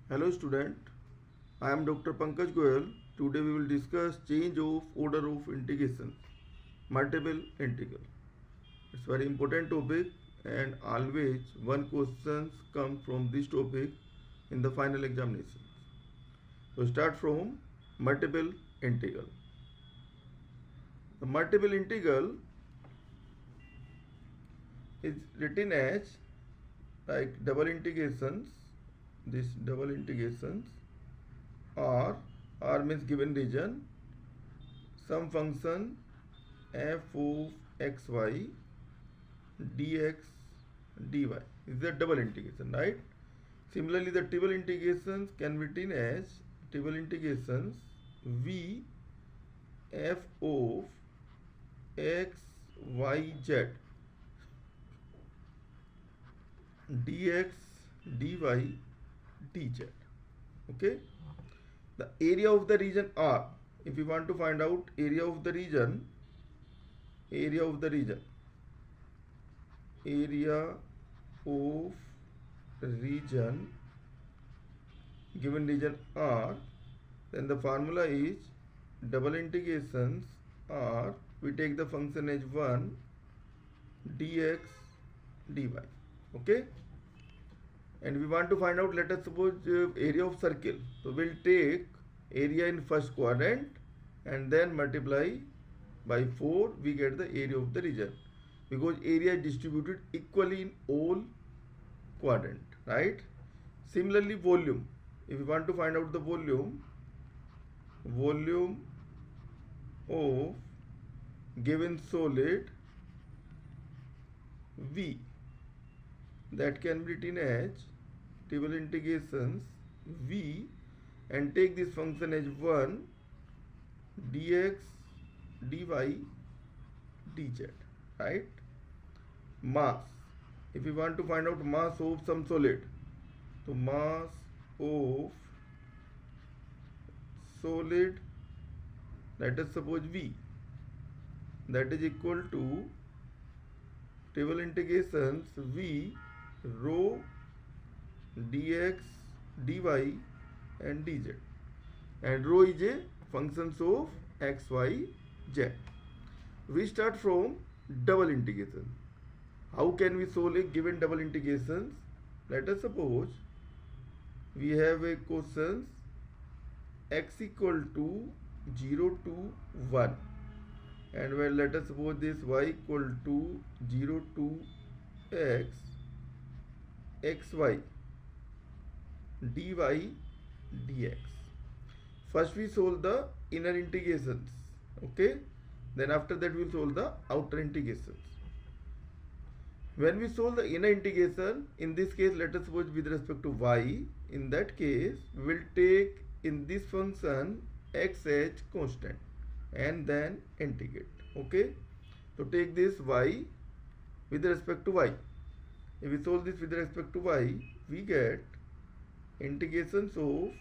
Hello student, I am Dr. Pankaj Goyal. Today we will discuss change of order of integration, multiple integral. It's very important topic and always one question comes from this topic in the final examination. So start from multiple integral. The multiple integral is written as like double integrations. This double integrations R means given region, some function f of xy dx dy is the double integration, right? Similarly, the triple integrations can be written as triple integrations v f of x y z dx dy dz. Okay, the area of the region R. If you want to find out area of the region, area of the region, area of region, given region R, then the formula is double integrations R, we take the function as 1 dx dy. Okay, and we want to find out, let us suppose area of circle. So we'll take area in first quadrant and then multiply by 4, we get the area of the region, because area is distributed equally in all quadrant, right? Similarly, volume, if you want to find out the volume of given solid V, that can be written as triple integrations V and take this function as 1 dx dy dz, right? Mass, if you want to find out mass of some solid, so mass of solid, let us suppose V, that is equal to triple integrations V rho dx dy and dz, and rho is a functions of x y z. We start from double integration. How can we solve a given double integrations? Let us suppose we have a question x equal to 0 to 1, and well, let us suppose this y equal to 0 to x xy dy dx. First we solve the inner integrations, okay? Then after that we will solve the outer integrations. When we solve the inner integration, in this case let us suppose with respect to y, in that case we will take in this function x as constant and then integrate, okay? So take this y with respect to y. If we solve this with respect to y, we get integrations of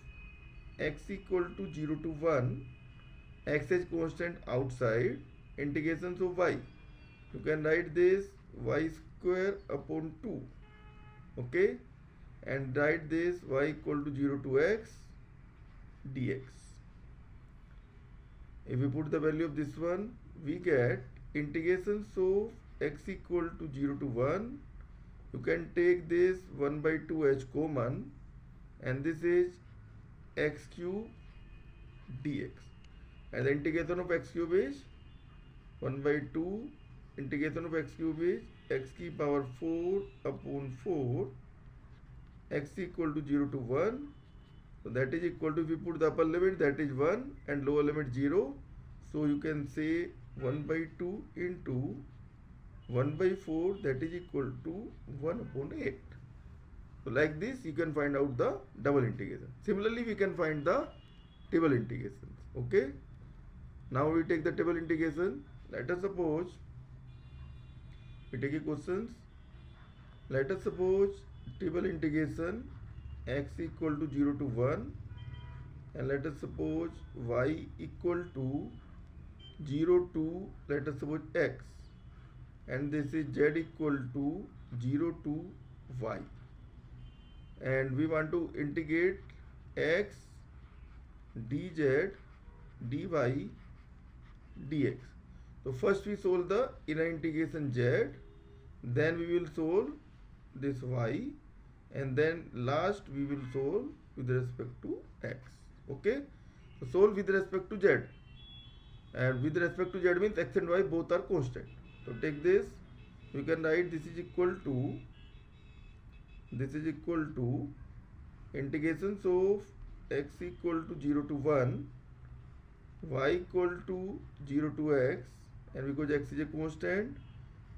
x equal to 0 to 1, x is constant outside, integrations of y. You can write this y square upon 2, okay, and write this y equal to 0 to x dx. If we put the value of this one, we get integrations of x equal to 0 to 1. You can take this 1 by 2 as common, and this is x cube dx, and the integration of x cube is 1 by 2, integration of x cube is x की power 4 upon 4, x equal to 0 to 1. So that is equal to, if you put the upper limit, that is 1 and lower limit 0. So you can say 1 by 2 into 1 by 4, that is equal to 1 upon 8. So like this you can find out the double integration. Similarly we can find the triple integrations, okay? Now we take the triple integration. Let us suppose we take a questions. Let us suppose triple integration x equal to 0 to 1, and let us suppose y equal to 0 to, let us suppose x, and this is z equal to 0 to y, and we want to integrate x dz dy dx. So first we solve the inner integration z, then we will solve this y, and then last we will solve with respect to x. Okay, so solve with respect to z, and with respect to z means x and y both are constant. So take this, you can write this is equal to integrations of x equal to 0 to 1, y equal to 0 to x, and because x is a constant,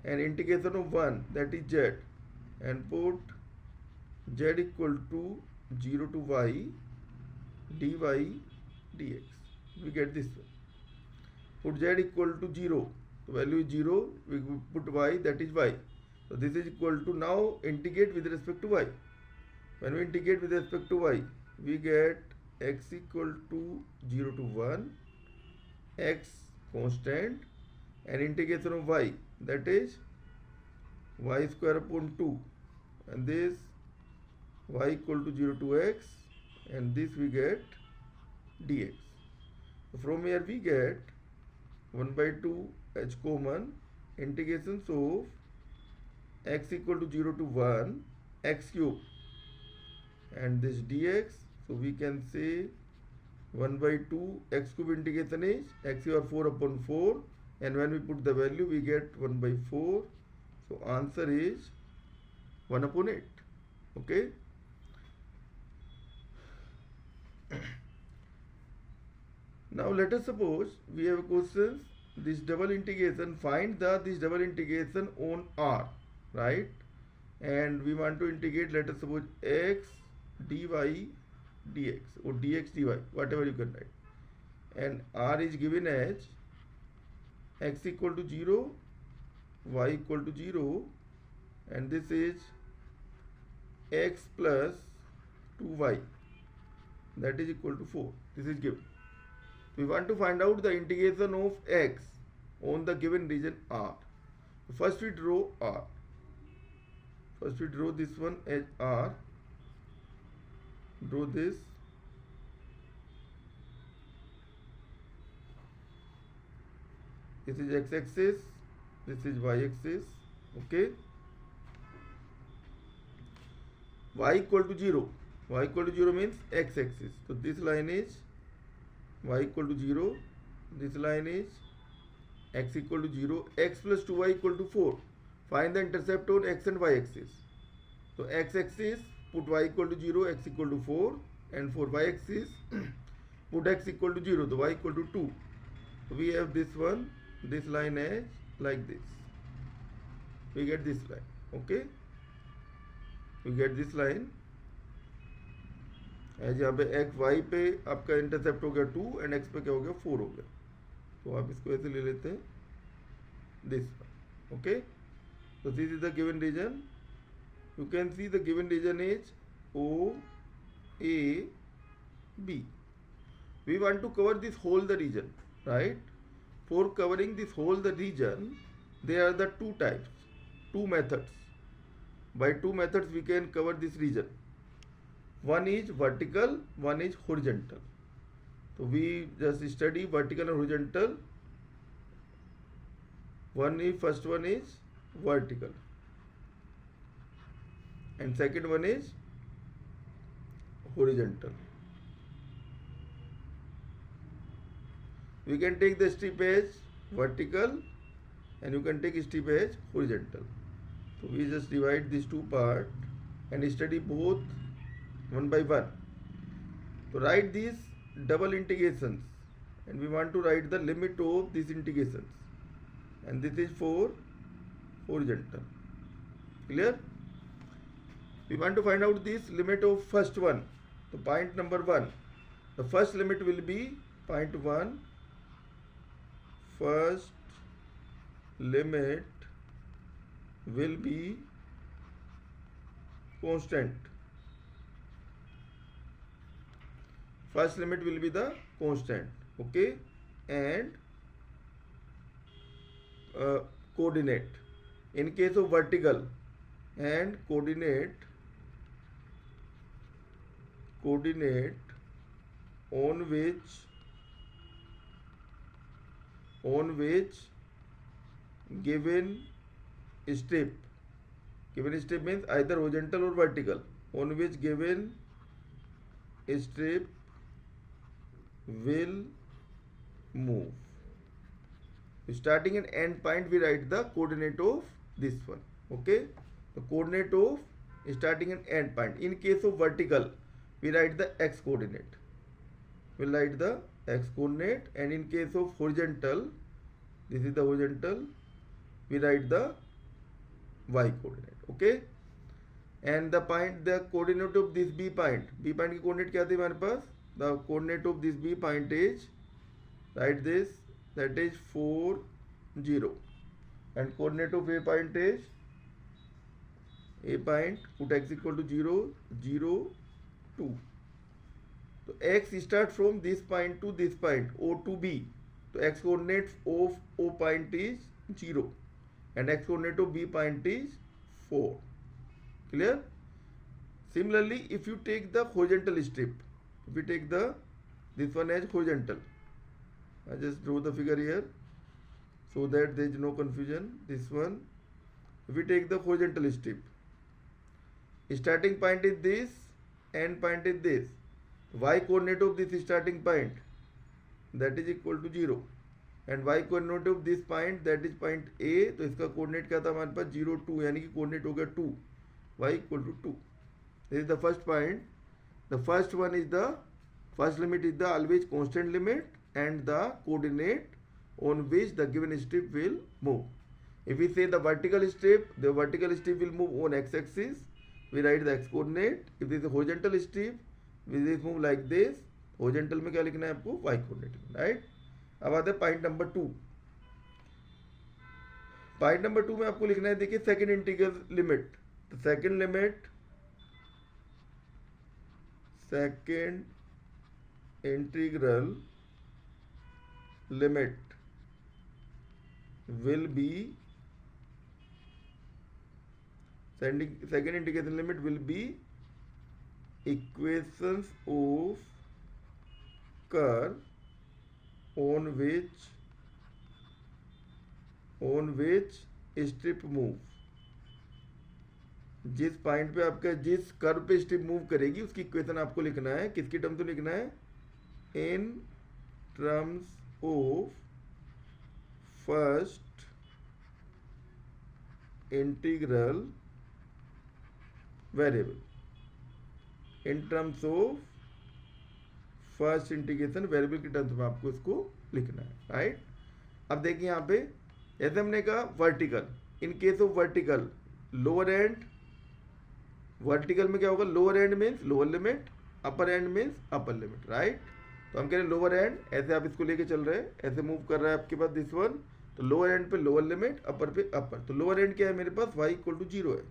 and integration of 1, that is z, and put z equal to 0 to y dy dx. We get this one. Put z equal to 0, the value is 0, we put y, that is y. So this is equal to, now integrate with respect to y. When we integrate with respect to y, we get x equal to 0 to 1, x constant, and integration of y, that is y square upon 2, and this y equal to 0 to x, and this we get dx. So from here we get 1 by 2 h common, integrations of x equal to 0 to 1 x cube, and this dx. So we can say 1 by 2 x cube integration is x over 4 upon 4, and when we put the value we get 1 by 4. So answer is 1 upon 8. Okay. Now let us suppose we have a question, this double integration, find this double integration on R, right? And we want to integrate, let us suppose x dy dx or dx dy, whatever you can write, and R is given as x equal to 0, y equal to 0, and this is x plus 2y, that is equal to 4. This is given. We want to find out the integration of x on the given region R. First we draw R. First we draw this one as R. Draw this. This is x-axis. This is y-axis. Okay. Y equal to 0. Y equal to 0 means x-axis. So this line is y equal to 0. This line is x equal to 0. X plus 2y equal to 4. Find the intercept on x and y axis. So x axis, put y equal to 0, x equal to 4, and for y axis put x equal to 0, the y equal to 2. So we have this one, this line as like this. We get this line. Okay. We get this line as यहाँ पे x Y पे आपका intercept हो गया 2 and x पे क्या हो गया 4 हो गया. तो आप इसको ऐसे ले लेते हैं this. Okay. So this is the given region. You can see the given region is O, A, B. We want to cover this whole the region, right? For covering this whole the region, there are the two types, two methods. By two methods we can cover this region. One is vertical, one is horizontal. So we just study vertical and horizontal. First one is vertical, and second one is horizontal. We can take the strip as vertical and you can take strip as horizontal. So we just divide these two parts and study both one by one. So write these double integrations, and we want to write the limit of these integrations, and this is for horizontal. Clear? We want to find out this limit of first one. So point number 1, the first limit will be point 1. First limit will be constant. First limit will be the constant. Okay. And coordinate. In case of vertical, and coordinate coordinate on which given strip means either horizontal or vertical, on which given strip will move. Starting and end point we write the coordinate of this one. Okay, the coordinate of starting and end point. In case of vertical we write the x coordinate, we'll write the x coordinate, and in case of horizontal, this is the horizontal, we write the y coordinate. Okay, and the coordinate of this b point की coordinate क्या थी हमारे पास? The coordinate of this b point is, write this, that is 4 0, and coordinate of a point is, a point put x equal to 0 0 2. So x start from this point to this point, O to B. So x coordinate of O point is 0 and x coordinate of B point is 4. Clear? Similarly, if you take the horizontal strip, if we take this one as horizontal, I just draw the figure here so that there is no confusion. This one, if we take the horizontal strip, starting point is this, end point is this. Y coordinate of this starting point, that is equal to 0, and y coordinate of this point, that is point A, तो इसका coordinate क्या था हमारे पास 0 2, यानी कि coordinate हो गया 2, y equal to 2. This is the first point. The first one is the first limit is the always constant limit and the coordinate on which the given strip will move. If we say the vertical strip will move on x-axis, we write the x coordinate. If this is a horizontal strip, we will move like this. Horizontal में क्या लिखना है आपको? y coordinate, right? अब आते हैं point number 2. Point number 2 में आपको लिखना है, देखिए, सेकंड इंटीग्रल लिमिट. तो second integral limit will be, second integration limit will be equations of curve on which strip move. जिस पॉइंट पे आपका जिस कर्व पे स्ट्रिप मूव करेगी उसकी इक्वेशन आपको लिखना है. किसकी टर्म्स में लिखना है? इन terms of first integral variable. In terms of first integration variable की टर्म्स में आपको इसको लिखना है, राइट? अब देखिए यहाँ पे जैसे हमने कहा vertical, in case of vertical lower and, vertical में क्या होगा? Lower and means lower limit, upper and means upper limit, right? तो हम कह रहे हैं लोअर एंड, ऐसे आप इसको लेके चल रहे हैं, ऐसे मूव कर रहा है आपके पास दिस वन, तो लोअर एंड पे लोअर लिमिट, अपर पे अपर. तो लोअर एंड क्या है मेरे पास? y इक्वल टू 0 है.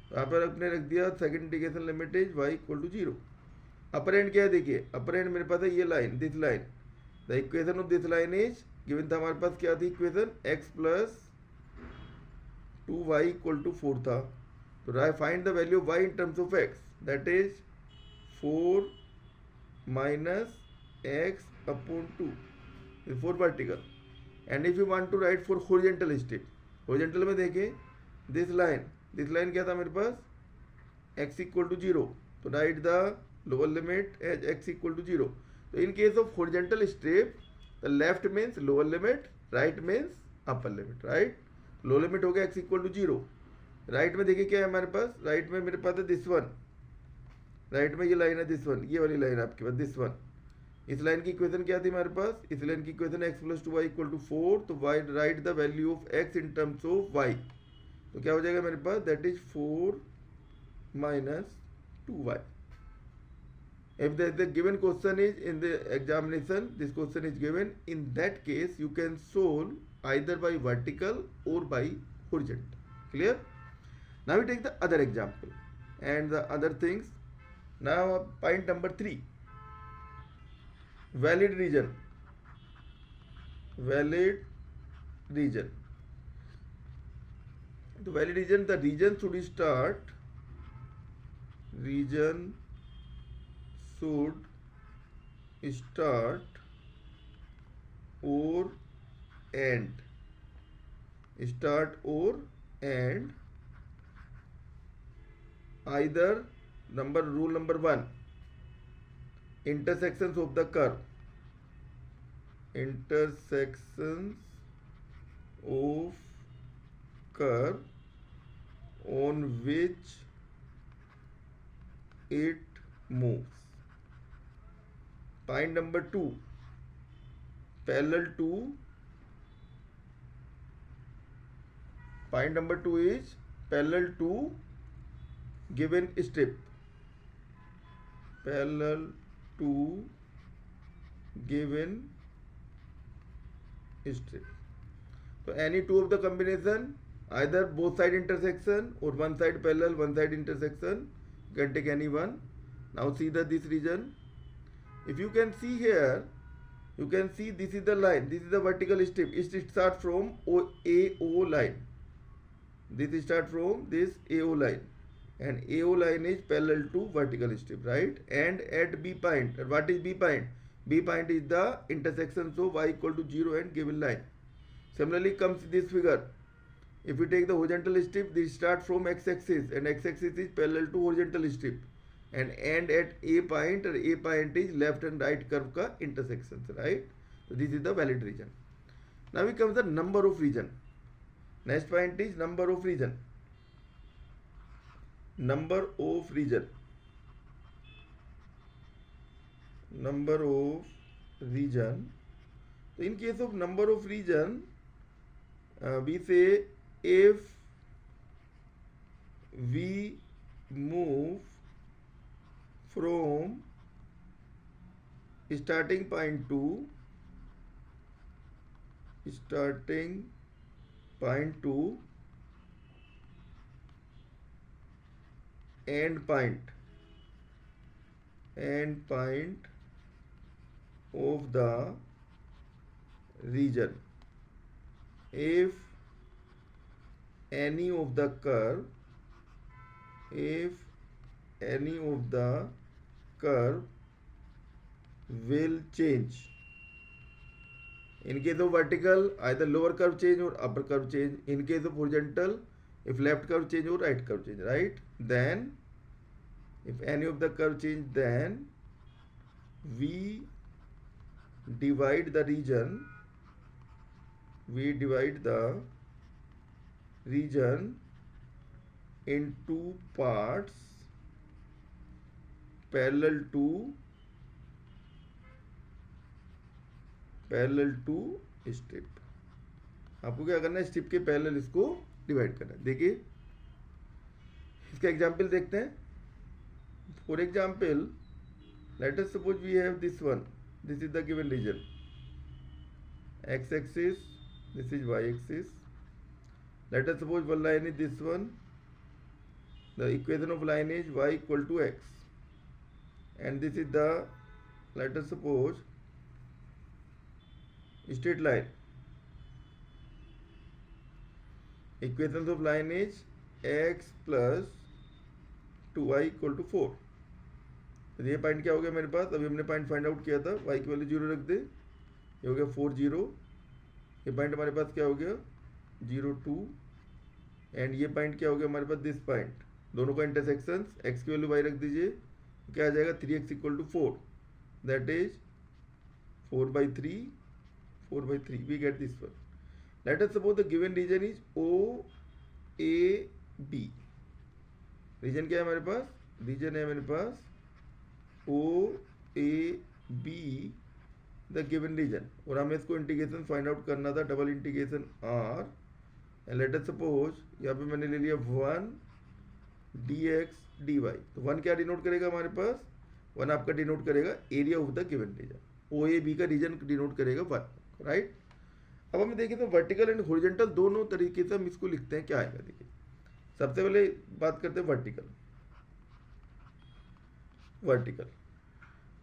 तो यहाँ पर आपने रख दिया second integration limit is y equal to 0. Upper end क्या है? देखिए अपर एंड मेरे पास है ये line, this line. The equation of this line is given था हमारे पास, क्या थी equation? x plus 2y equal to 4 था. तो find the value of y in terms of x, that is 4 minus x upon 2 for vertical. And if you want to right for horizontal strip, horizontal में देखिए this line क्या था मेरे पास? x equal to 0. तो right the lower limit as x equal to 0. तो in case of horizontal strip the left means lower limit, right means upper limit, right? Low limit हो गया x इक्वल टू 0. राइट में देखिए क्या है हमारे पास? Right में मेरे पास है दिस वन, राइट में ये लाइन है दिस वन, ये वाली लाइन है आपके पास दिस वन. इस लाइन की इक्वेशन क्या थी हमारे पास? इस लाइन की equation x plus 2y equal to 4. तो y write the value of x in terms of y. तो क्या हो जाएगा मेरे पास? That is 4 minus 2y. If the given question is in the examination, this question is given, in that case you can solve either by vertical or by horizontal. Clear? Now we take the other example and the other things. Now point number 3, valid region. The valid region, the region should start should start or end. Start or end either rule number 1, intersections of the curve, intersections of curve on which it moves. Point number 2, parallel to. Point number 2 is parallel to given strip. Parallel to given strip. So any two of the combination, either both side intersection or one side parallel, one side intersection, you can take any one. Now see this region. If you can see here, you can see this is the line, this is the vertical strip. It starts from AO line. This start from this AO line, and AO line is parallel to vertical strip, right? And at B point, what is B point? B point is the intersection of y equal to 0 and given line. Similarly comes this figure. If we take the horizontal strip, this start from x-axis, and x-axis is parallel to horizontal strip, and end at A point, or A point is left and right curve ka intersections, right? So this is the valid region. Now we comes the number of region. Next point is number of region. Number of region. Number of region. So in case of number of region, we say if we move from starting point to end point of the region, if any of the curve will change. In case of vertical, either lower curve change or upper curve change. In case of horizontal, if left curve change or right curve change, right? Then, if any of the curve change, then we divide the region into parts parallel to strip. आपको क्या करना है, strip के parallel इसको divide करना है. देखिए इसका एग्जांपल देखते हैं. For example, let us suppose we have this one. This is the given region. X axis, this is y axis. Let us suppose one line is this one. The equation of line is y equal to x, and this is the, let us suppose, straight line. Equations of line is x plus 2y equal to 4. तो ये point क्या हो गया मेरे पास, अभी हमने point find out किया था. y की वैल्यू 0 रख दे, ये हो गया 4 0. ये पॉइंट हमारे पास क्या हो गया 0 2. एंड ये पॉइंट क्या हो गया हमारे पास, दिस पॉइंट. दोनों का इंटरसेक्शन, x की वैल्यू y रख दीजिए, क्या आ जाएगा 3x equal to 4. That is 4/3. We get this one. Let us suppose the given region is OAB. Region क्या है हमारे पास, रीजन है मेरे पास OAB, द गिवन रीजन. और हमें इसको इंटीग्रेशन फाइंड आउट करना था, double integration R. And let us suppose यहाँ पे मैंने ले लिया 1 dx dy. तो 1 क्या डिनोट करेगा हमारे पास, 1 आपका डिनोट करेगा area of the given region. OAB का रीजन डिनोट करेगा 1, राइट. अब हम देखें तो वर्टिकल एंड हॉरिजॉन्टल दोनों तरीके से हम इसको लिखते हैं. क्या आएगा देखिए, सबसे पहले बात करते हैं वर्टिकल.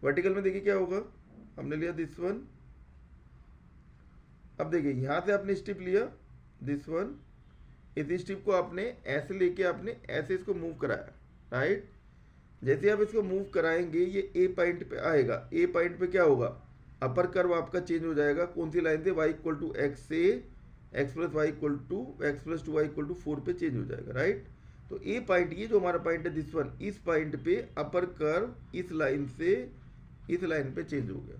वर्टिकल में देखिए क्या होगा, हमने लिया दिस वन. अब देखिए यहां से आपने स्ट्रिप लिया दिस वन. इस स्ट्रिप को आपने ऐसे लेके आपने ऐसे इसको मूव कराया, राइट. जैसे आप इसको मूव कराएंगे ये ए पॉइंट पे आएगा, ए पॉइंट पे क्या होगा, अपर कर्व आपका चेंज हो जाएगा। कौन सी लाइन से, y इक्वल टू एक्स से x plus y equal to x plus two y equal to 4 पे चेंज हो जाएगा, राइट। तो ए पॉइंट, ये जो हमारा पॉइंट है दिस वन, इस पॉइंट पे अपर कर्व इस लाइन से इस लाइन पे चेंज हो गया।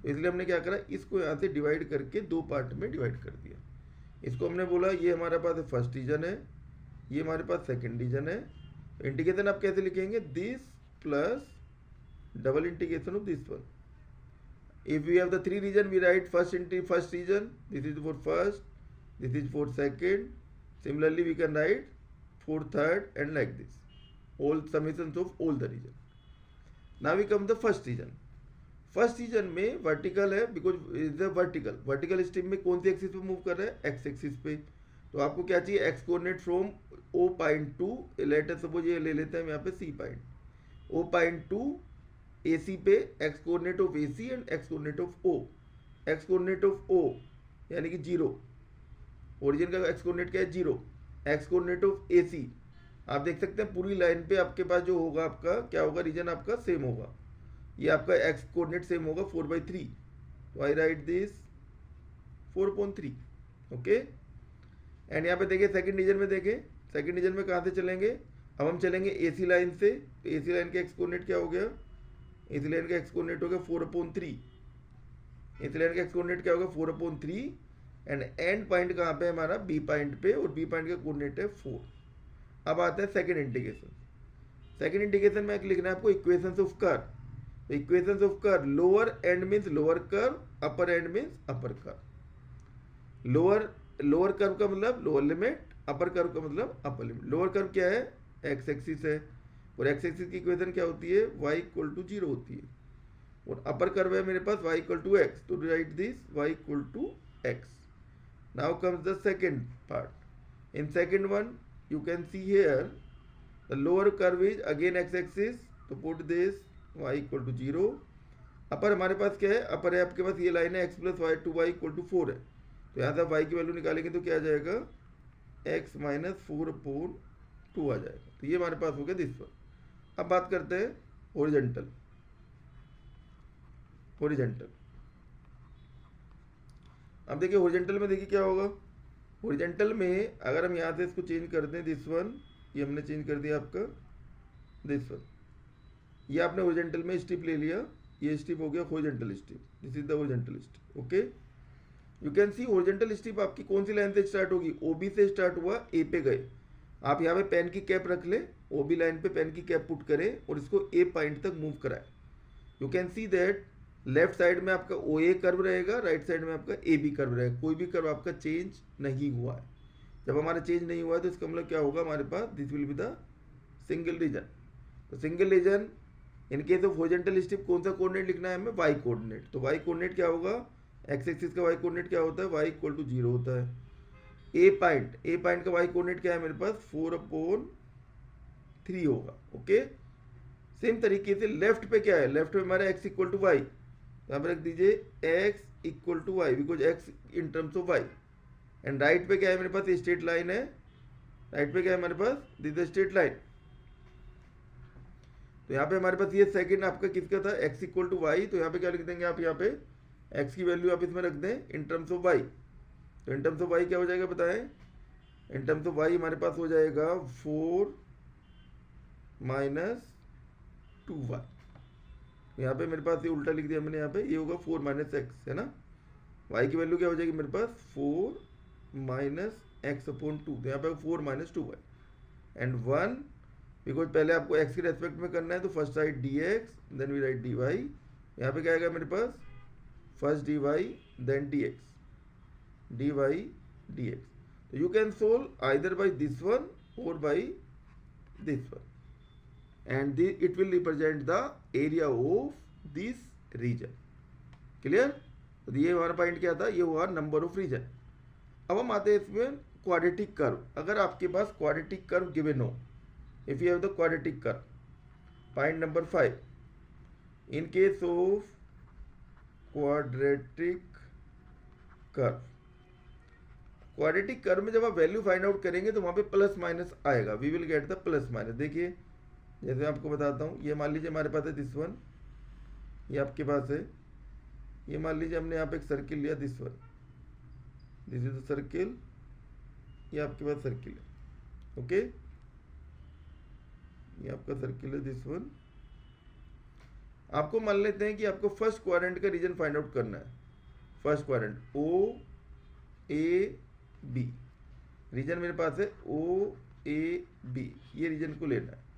तो इसलिए हमने क्या करा, इसको यहाँ से डिवाइड करके दो पार्ट में डिवाइड कर दिया। इसको हमने बोला ये हमारे पास फर्स्ट रीजन है, ये हमारे पास सेकंड रीजन है। तो इंटीग्रेशन आप कैसे लिखेंगे, this plus double integration of this one. If we have the three region, we write first into first region. This is for first. This is for second. Similarly, we can write for third and like this. All summations of all the region. Now we come to the first region. First region में vertical है, because is the vertical. Vertical stream में कौन सी axis पे move कर रहा है, x axis पे। तो आपको क्या चाहिए, X coordinate from O point to, let us suppose ये ले लेते हैं हम यहाँ पे C point, O point to A C पे X coordinate of A C and X coordinate of O. X coordinate of O यानी कि जीरो, ओरिजिन का एक्स कोऑर्डिनेट क्या है, zero. X coordinate of A C, आप देख सकते हैं पूरी लाइन पे आपके पास जो होगा आपका क्या होगा, रीजन आपका सेम होगा। ये आपका एक्स कोऑर्डिनेट सेम होगा 4/3, तो आई राइट दिस 4/3, ओके। एंड यहाँ पे देखिए सेकंड रीजन में, देखें सेकंड रीजन में कहाँ से चलेंगे, अब हम चलेंगे एसी लाइन से। तो एसी लाइन का एक्स कोऑर्डिनेट क्या हो गया, एसी लाइन का एक्स कोऑर्डिनेट हो गया 4/3। एसी लाइन का एक्स कोऑर्डिनेट क्या होगा 4/3, एंड एंड पॉइंट कहाँ पे हमारा, बी पॉइंट पे, और बी पॉइंट का कोऑर्डिनेट है 4। अब आता है सेकंड इंटीग्रेशन। सेकंड इंटीग्रेशन में लिखना है आपको इक्वेशंस ऑफ कर्व। तो equations of curve, lower and means lower curve, upper and means upper curve. Lower curve का मतलब लोअर लिमिट, अपर कर्व का मतलब अपर लिमिट। लोअर कर्व क्या है, एक्स एक्सिस है, और एक्स एक्सिस की इक्वेशन क्या होती है, y इक्वल टू 0 होती है। और अपर कर्व है मेरे पास y इक्वल टू एक्स, तो right this y equal to x. Now comes the second part. In second one you can see here the lower curve is again x axis, तो put this y equal to 0। Upper हमारे पास क्या है, अपर है आपके पास ये line है x plus y two y equal to 4 है। तो यहाँ से आप y की वैल्यू निकालेंगे तो क्या आ जाएगा, x माइनस 4/2 आ जाएगा। तो ये हमारे पास हो गया दिस वन। अब बात करते हैं हॉरिजॉन्टल। हॉरिजॉन्टल, अब देखिए हॉरिजॉन्टल में देखिए क्या होगा। हॉरिजॉन्टल में अगर हम यहाँ से इसको चेंज कर दें, दिस वन, ये हमने चेंज कर दिया आपका दिस वन, ये आपने हॉरिजॉन्टल में स्ट्रिप ले लिया, ये स्ट्रिप हो गया horizontal strip, this is the horizontal strip, okay. You can C horizontal strip आपकी कौन सी लाइन से स्टार्ट होगी, ओबी से स्टार्ट हुआ, ए पे गए। आप यहाँ पे पेन की कैप रख ले, ओबी लाइन पे पेन की कैप पुट करें और इसको ए पॉइंट तक मूव कराएं। You can see that left side में आपका ओ ए कर्व रहेगा, राइट साइड में आपका ए बी कर्व रहेगा। कोई भी कर्व आपका चेंज नहीं हुआ है। जब हमारा चेंज नहीं हुआ है तो इसका मतलब क्या होगा, हमारे पास this will be the single region. तो single region in case of horizontal strip कौन सा कोऑर्डिनेट लिखना है हमें, वाई कोऑर्डिनेट। तो वाई कोऑर्डिनेट क्या होगा, एक्स एक्सिस का वाई कोऑर्डिनेट क्या होता है, वाई इक्वल टू 0 होता है। ए पॉइंट का वाई कोऑर्डिनेट क्या है मेरे पास, 4/3 होगा, ओके। सेम तरीके से लेफ्ट पे क्या है, लेफ्ट पे हमारा एक्स इक्वल टू वाई, यहाँ पे रख दीजिए x equal to y, because x in terms of y. And right पे क्या है मेरे पास, स्ट्रेट लाइन है, राइट पे क्या है हमारे पास, दिस इज स्ट्रेट लाइन। तो यहाँ पे हमारे पास ये सेकंड आपका किसका था, x इक्वल टू वाई। तो यहाँ पे क्या लिख देंगे आप, यहाँ पे x की वैल्यू आप इसमें रख दें इन टर्म्स ऑफ y। तो इन टर्म्स ऑफ y क्या हो जाएगा बताएं, इन टर्म्स ऑफ y हमारे पास हो जाएगा 4 माइनस 2y। यहाँ पे मेरे पास ये उल्टा लिख दिया मैंने, यहाँ पे ये होगा 4 माइनस एक्स, है ना। y की वैल्यू क्या हो जाएगी मेरे पास, 4 माइनस एक्स अपॉन 2। तो यहाँ पे 4 माइनस 2y एंड 1, बिकॉज पहले आपको x के रेस्पेक्ट में करना है तो first write dx then we write dy। यहाँ पे क्या आएगा मेरे पास, first dy then dx, dy dx। तो you can solve either by this one और by this one, and it will represent the area of this region. Clear. तो ये हमारा पॉइंट क्या था, ये हुआ नंबर ऑफ रीजन। अब हम आते हैं इसमें क्वाड्रेटिक कर्व। अगर आपके पास क्वाड्रेटिक कर्व गिवन हो, if you have the quadratic curve, point number 5, in case of quadratic curve, quadratic curve में जब आप वैल्यू फाइंड आउट करेंगे तो वहां पे प्लस माइनस आएगा, we will get the plus minus. देखिए जैसे आपको बताता हूँ, ये मान लीजिए हमारे पास है दिस वन, ये आपके पास है, ये मान लीजिए हमने यहाँ पे एक सर्किल लिया this one, this is the circle, ये आपके पास सर्किल है, ओके, ये आपका सर्किल है दिस वन। आपको मान लेते हैं कि आपको फर्स्ट क्वाड्रेंट का रीजन फाइंड आउट करना है, first quadrant O A B, region मेरे पास है ओ ए बी, ये रीजन को लेना है।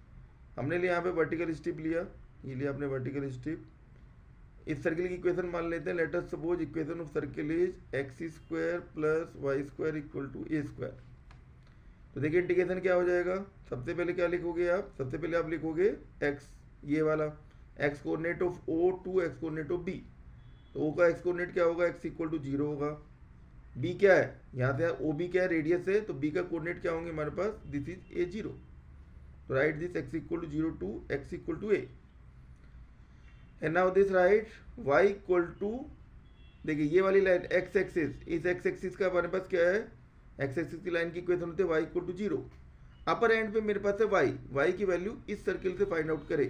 हमने लिया यहाँ पे वर्टिकल स्ट्रिप लिया, ये लिया आपने वर्टिकल स्ट्रिप। इस सर्किल की इक्वेशन मान लेते हैं, let us suppose equation of circle is x square plus y square equal to a square. तो देखिए इंटीग्रेशन क्या हो जाएगा, सबसे पहले क्या लिखोगे आप, सबसे पहले आप लिखोगे एक्स, ये वाला x coordinate of O to x coordinate of B. तो ओ का एक्स कोऑर्डिनेट क्या होगा, एक्स इक्वल टू 0 होगा। बी क्या है, यहाँ से ओ बी क्या है, रेडियस है, तो बी का कोऑर्डिनेट क्या होंगे हमारे पास, दिस इज ए 0। तो right this x equal to 0 to x equal to a, and now this right y equal to, देखिए ये वाली लाइन एक्स एक्सिस, इस एक्स एक्सिस का हमारे पास क्या है, एक्स एक्सिस की लाइन की इक्वेशन होती है y equal to 0। Upper end पे मेरे पास है y की वैल्यू इस सर्किल से फाइंड आउट करें,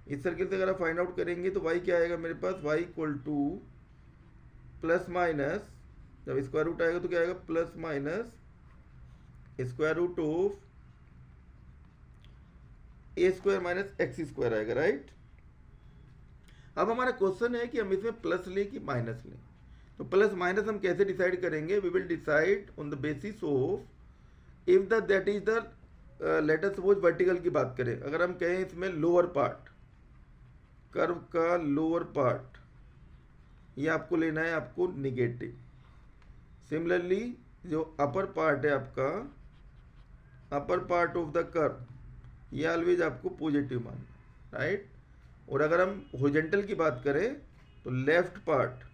इस सर्किल से अगर आप फाइंड आउट करेंगे तो y क्या आएगा मेरे पास, y equal to plus minus, जब स्क्वायर रूट आएगा तो क्या आएगा, plus minus square root of a square minus x square आएगा, राइट। अब हमारा क्वेश्चन है कि हम इसमें प्लस लें कि माइनस लें। तो प्लस माइनस हम कैसे डिसाइड करेंगे, we will decide on the basis of if the that is the, let us suppose vertical की बात करें, अगर हम कहें इसमें लोअर पार्ट, कर्व का लोअर पार्ट, ये आपको लेना है आपको निगेटिव। सिमिलरली जो अपर पार्ट है आपका, upper part of the curve, ये ऑलवेज आपको पॉजिटिव मानना, राइट। और अगर हम हॉरिजॉन्टल की बात करें तो लेफ्ट पार्ट,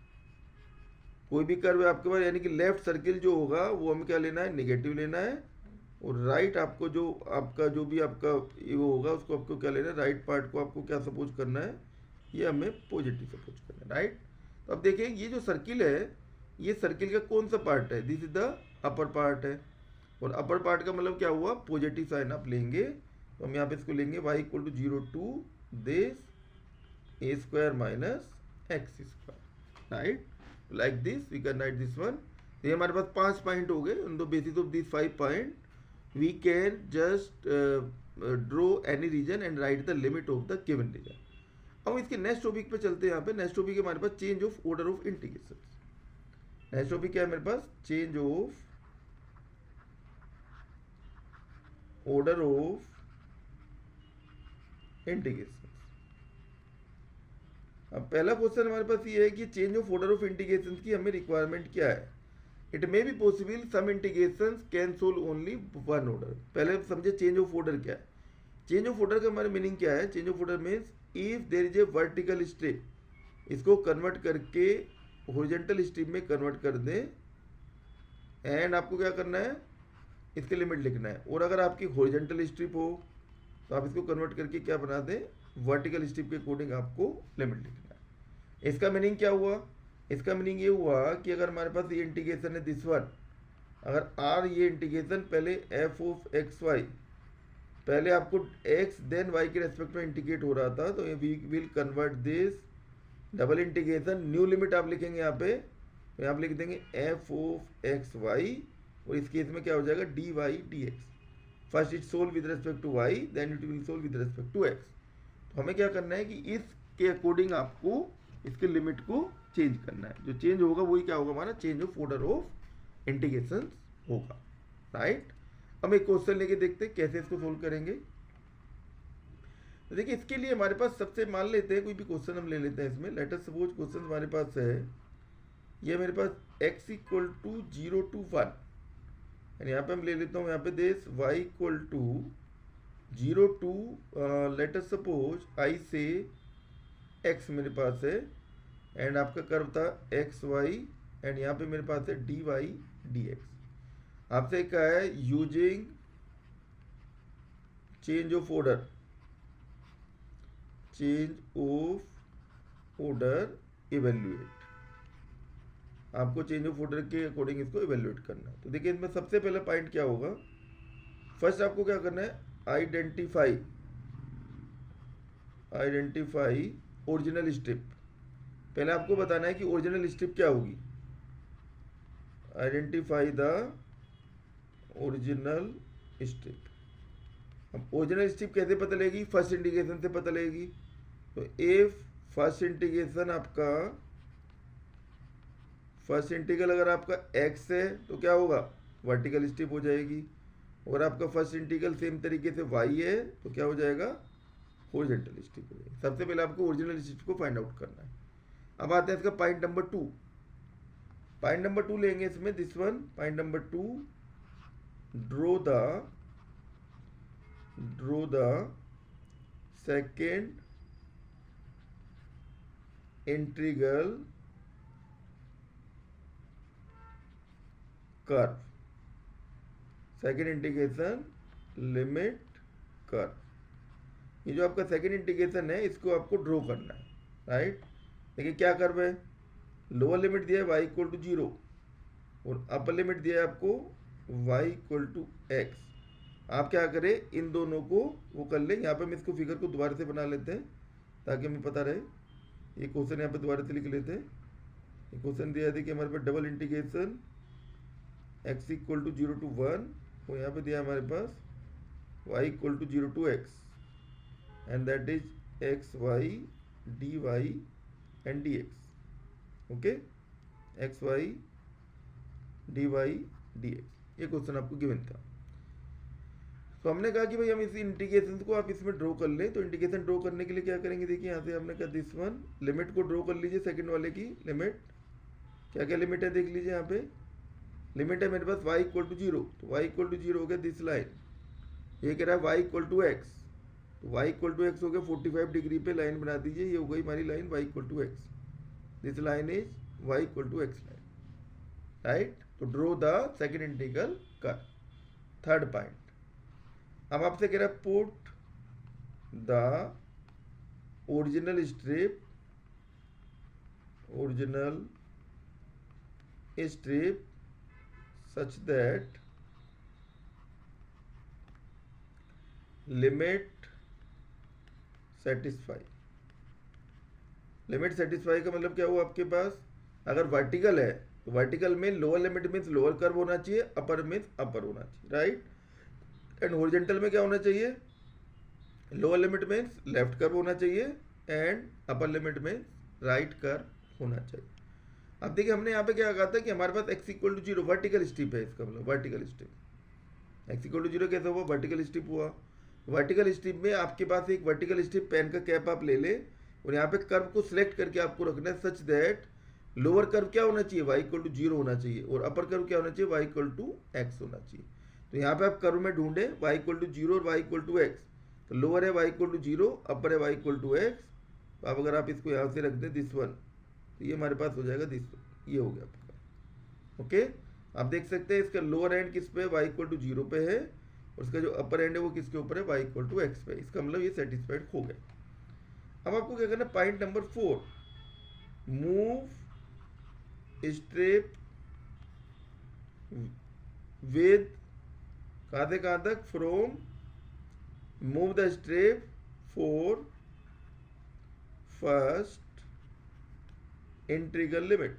कोई भी कर्व है आपके पास, यानी कि लेफ्ट सर्किल जो होगा वो हमें क्या लेना है, नेगेटिव लेना है। और राइट आपको जो आपका जो भी आपका वो होगा उसको आपको क्या लेना है, राइट पार्ट को आपको क्या सपोज करना है, ये हमें पॉजिटिव सपोज करना है, राइट। तो अब देखिए ये जो सर्किल है, ये सर्किल का कौन सा पार्ट है, this is the upper part है। और अपर पार्ट का मतलब क्या हुआ, पॉजिटिव साइन आप लेंगे, तो हम यहाँ पे इसको लेंगे y equal to 0 to this a square minus x square, right, like this we can write this one। ये हमारे पास 5 पॉइंट हो गए, on the basis of these 5 point we can just draw any region and write the limit of the given region। अब इसके next topic पे चलते हैं। यहाँ पे नेक्स्ट टॉपिक हमारे पास change of order of integration. Next topic क्या है मेरे पास, change of order of integration. अब पहला क्वेश्चन हमारे पास ये है कि change of order of integration की हमें रिक्वायरमेंट क्या है। It may be possible some integration can solve only one order. पहले समझे चेंज ऑफ ऑर्डर क्या है। चेंज ऑफ ऑर्डर का हमारा मीनिंग क्या है, change of order means if there is a vertical strip, इसको कन्वर्ट करके हॉरिजॉन्टल स्ट्रिप में कन्वर्ट कर दें, एंड आपको क्या करना है, इसके लिमिट लिखना है। और अगर आपकी हॉरिजॉन्टल स्ट्रिप हो तो आप इसको कन्वर्ट करके क्या बना दें, वर्टिकल स्ट्रिप के अकॉर्डिंग आपको लिमिट लिखना है। इसका मीनिंग क्या हुआ, इसका मीनिंग ये हुआ कि अगर हमारे पास ये इंटीग्रेशन है दिस वन, अगर आर ये इंटीग्रेशन पहले एफ ऑफ एक्स वाई, पहले आपको एक्स देन वाई के रेस्पेक्ट में इंटीग्रेट हो रहा था, तो we will convert this double integration, new limit आप लिखेंगे यहाँ पे, तो यहाँ पे लिख देंगे एफ ऑफ एक्स वाई, और इस केस में क्या हो जाएगा, d y d x. First it solve with respect to y, then it will solve with respect to x. तो हमें क्या करना है कि इसके अकॉर्डिंग आपको इसके लिमिट को चेंज करना है। जो चेंज होगा वही क्या होगा, हमारा change of order of integration होगा, राइट। हम एक क्वेश्चन लेके देखते हैं कैसे इसको सोल्व करेंगे। तो देखिए इसके लिए हमारे पास सबसे मान लेते हैं कोई भी क्वेश्चन हम ले लेते हैं इसमें। लेट अस सपोज क्वेश्चन हमारे पास है, ये मेरे पास x इक्वल टू 0 टू 1, यानी यहाँ पे हम ले लेता हूँ यहाँ पे this y equal to 0 to let us suppose I say x मेरे पास है, एंड आपका कर्व था एक्स वाई, एंड यहाँ पे मेरे पास है डी वाई डी एक्स। आपसे क्या है, using change of order, change of order evaluate, आपको चेंज ऑफ ऑर्डर के अकॉर्डिंग इसको इवेल्युएट करना है। तो देखिए इसमें सबसे पहला पॉइंट क्या होगा, फर्स्ट आपको क्या करना है, आइडेंटिफाई आइडेंटिफाई ओरिजिनल स्ट्रिप। पहले आपको बताना है कि ओरिजिनल स्ट्रिप क्या होगी। Identify the original strip. अब ओरिजिनल स्ट्रिप कैसे पता लगेगी? फर्स्ट इंडिकेशन से पता लगेगी। तो इफ फर्स्ट इंटीग्रेशन आपका, फर्स्ट इंटीग्रल अगर आपका x है तो क्या होगा? वर्टिकल स्ट्रिप हो जाएगी। और आपका फर्स्ट इंटीग्रल सेम तरीके से y है तो क्या हो जाएगा? हॉरिजॉन्टल स्ट्रिप हो जाएगी। सबसे पहले आपको ओरिजिनल स्ट्रिप को फाइंड आउट करना है। अब आते हैं इसका पॉइंट नंबर 2। पॉइंट नंबर 2 लेंगे इसमें, this one point number 2, draw the second integral curve, second integration limit curve. ये जो आपका सेकेंड इंटीग्रेशन है इसको आपको ड्रॉ करना है, राइट। देखिए क्या कर्व है, लोअर लिमिट दिया है y इक्वल टू 0 और अपर लिमिट दिया है आपको y इक्वल टू x। आप क्या करें, इन दोनों को वो कर लें। यहाँ पे हम इसको फिगर को दोबारा से बना लेते हैं ताकि हमें पता रहे। ये क्वेश्चन यहाँ पे दोबारा से लिख लेते हैं। ये क्वेश्चन दिया था कि हमारे पास double integration x equal to 0 to 1 और यहाँ पे दिया हमारे पास y equal to 0 to x and that is x y d y and d x. Okay, x y d y d x, ये क्वेश्चन आपको गिवन था। तो हमने कहा कि भाई हम इस इंटीग्रेशन को आप इसमें ड्रॉ कर लें। तो इंटीग्रेशन ड्रॉ करने के लिए क्या करेंगे, देखिए यहाँ से हमने कहा दिस वन, लिमिट को ड्रॉ कर लीजिए सेकंड वाले की लिमिट। क्या क्या लिमिट है देख लीजिए, यहाँ पे लिमिट है मेरे पास y इक्वल टू 0, तो y इक्वल टू 0 हो गया दिस लाइन। ये कह रहा है y इक्वल टू x, तो y इक्वल टू x हो गया 45 डिग्री पे लाइन बना दीजिए। ये हो गई हमारी line y equal to x, this line is y equal to x line, right. तो draw the second integral curve. Third point, अब आपसे कह रहा है put the original strip such that limit satisfy. Limit satisfy का मतलब क्या हुआ आपके पास, अगर वर्टिकल है तो वर्टिकल में lower limit means lower curve होना चाहिए, अपर मीन्स अपर होना चाहिए, राइट। एंड हॉरिजॉन्टल में क्या होना चाहिए, lower limit means left curve होना चाहिए and upper limit means right curve होना चाहिए। अब देखिए हमने यहाँ पे क्या कहा था कि हमारे पास x equal to 0 vertical strip है। इसका मतलब vertical strip x equal to 0 कैसे हुआ, वर्टिकल स्ट्रिप हुआ। वर्टिकल स्ट्रिप में आपके पास एक वर्टिकल स्ट्रिप पेन का कैप आप ले ले और यहाँ पे कर्व को सिलेक्ट करके आपको रखना है सच दैट लोअर कर्व क्या होना चाहिए, y इक्वल टू 0 होना चाहिए और अपर कर्व क्या होना चाहिए, y इक्वल टू x होना चाहिए। तो यहाँ पे आप कर्व में ढूंढे y इक्वल टू 0 और y इक्वल टू x, तो लोअर है y इक्वल टू 0, अपर है y इक्वल टू x। तो अब अगर आप इसको यहाँ से रख दें दिस वन, तो ये हमारे पास हो जाएगा दिस वन, ये हो गया आपका। ओके, आप देख सकते हैं इसका लोअर एंड किस पे, y इक्वल टू 0 पे है और इसका जो अपर एंड है वो किसके ऊपर है, y इक्वल टू x पे। इसका मतलब ये सेटिस्फाइड हो गया। अब आपको क्या करना है, point number 4, move strip with कहाँ तक, from, move the strip for first integral limit,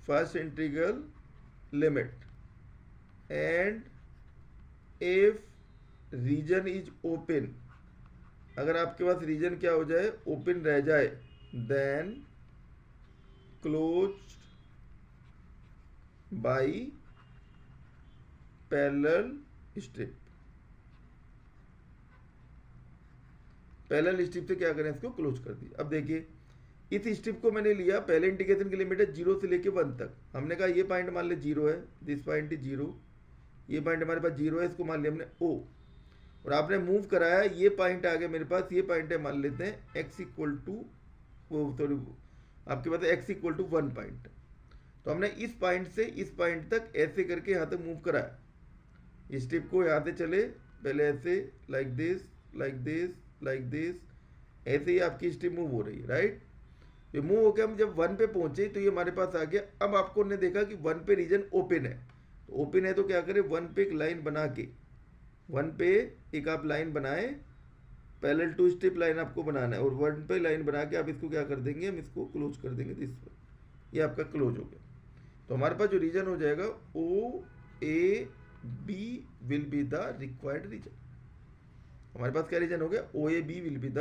first integral limit and if region is open, अगर आपके पास रीजन क्या हो जाए, ओपन रह जाए, then closed by parallel strip. Parallel strip से क्या करें, इसको क्लोज कर दिया। अब देखिए इस स्ट्रिप को मैंने लिया, पहले इंटीग्रेशन की लिमिट है 0 से लेके 1 तक। हमने कहा ये पॉइंट मान ले 0 है, दिस पॉइंट इज 0, ये पॉइंट हमारे पास 0 है, इसको मान लिया हमने O और आपने मूव कराया, ये पॉइंट आ गया मेरे पास, ये पॉइंट है मान लेते हैं x इक्वल टू, सॉरी आपके पास x इक्वल टू 1 पॉइंट। तो हमने इस पॉइंट से इस पॉइंट तक ऐसे करके यहाँ तक मूव कराया। स्ट्रिप को यहाँ से चले पहले ऐसे, like this like this like this, ऐसे ही आपकी स्ट्रिप मूव हो रही है, राइट। ये मूव होकर हम जब 1 पे पहुंचे तो ये हमारे पास आ गया। अब आपको ने देखा कि 1 पे रीजन ओपन है, तो ओपन है तो क्या करें, 1 पे एक लाइन बना के, 1 पे एक आप लाइन बनाए पैरेलल टू स्ट्रिप लाइन आपको बनाना है और वन पे लाइन बना के आप इसको क्या कर देंगे, हम इसको क्लोज कर देंगे दिस वन, ये आपका क्लोज हो गया। तो हमारे पास जो रीजन हो जाएगा O A B will be the required region. हमारे पास क्या रीजन हो गया, O A B will be the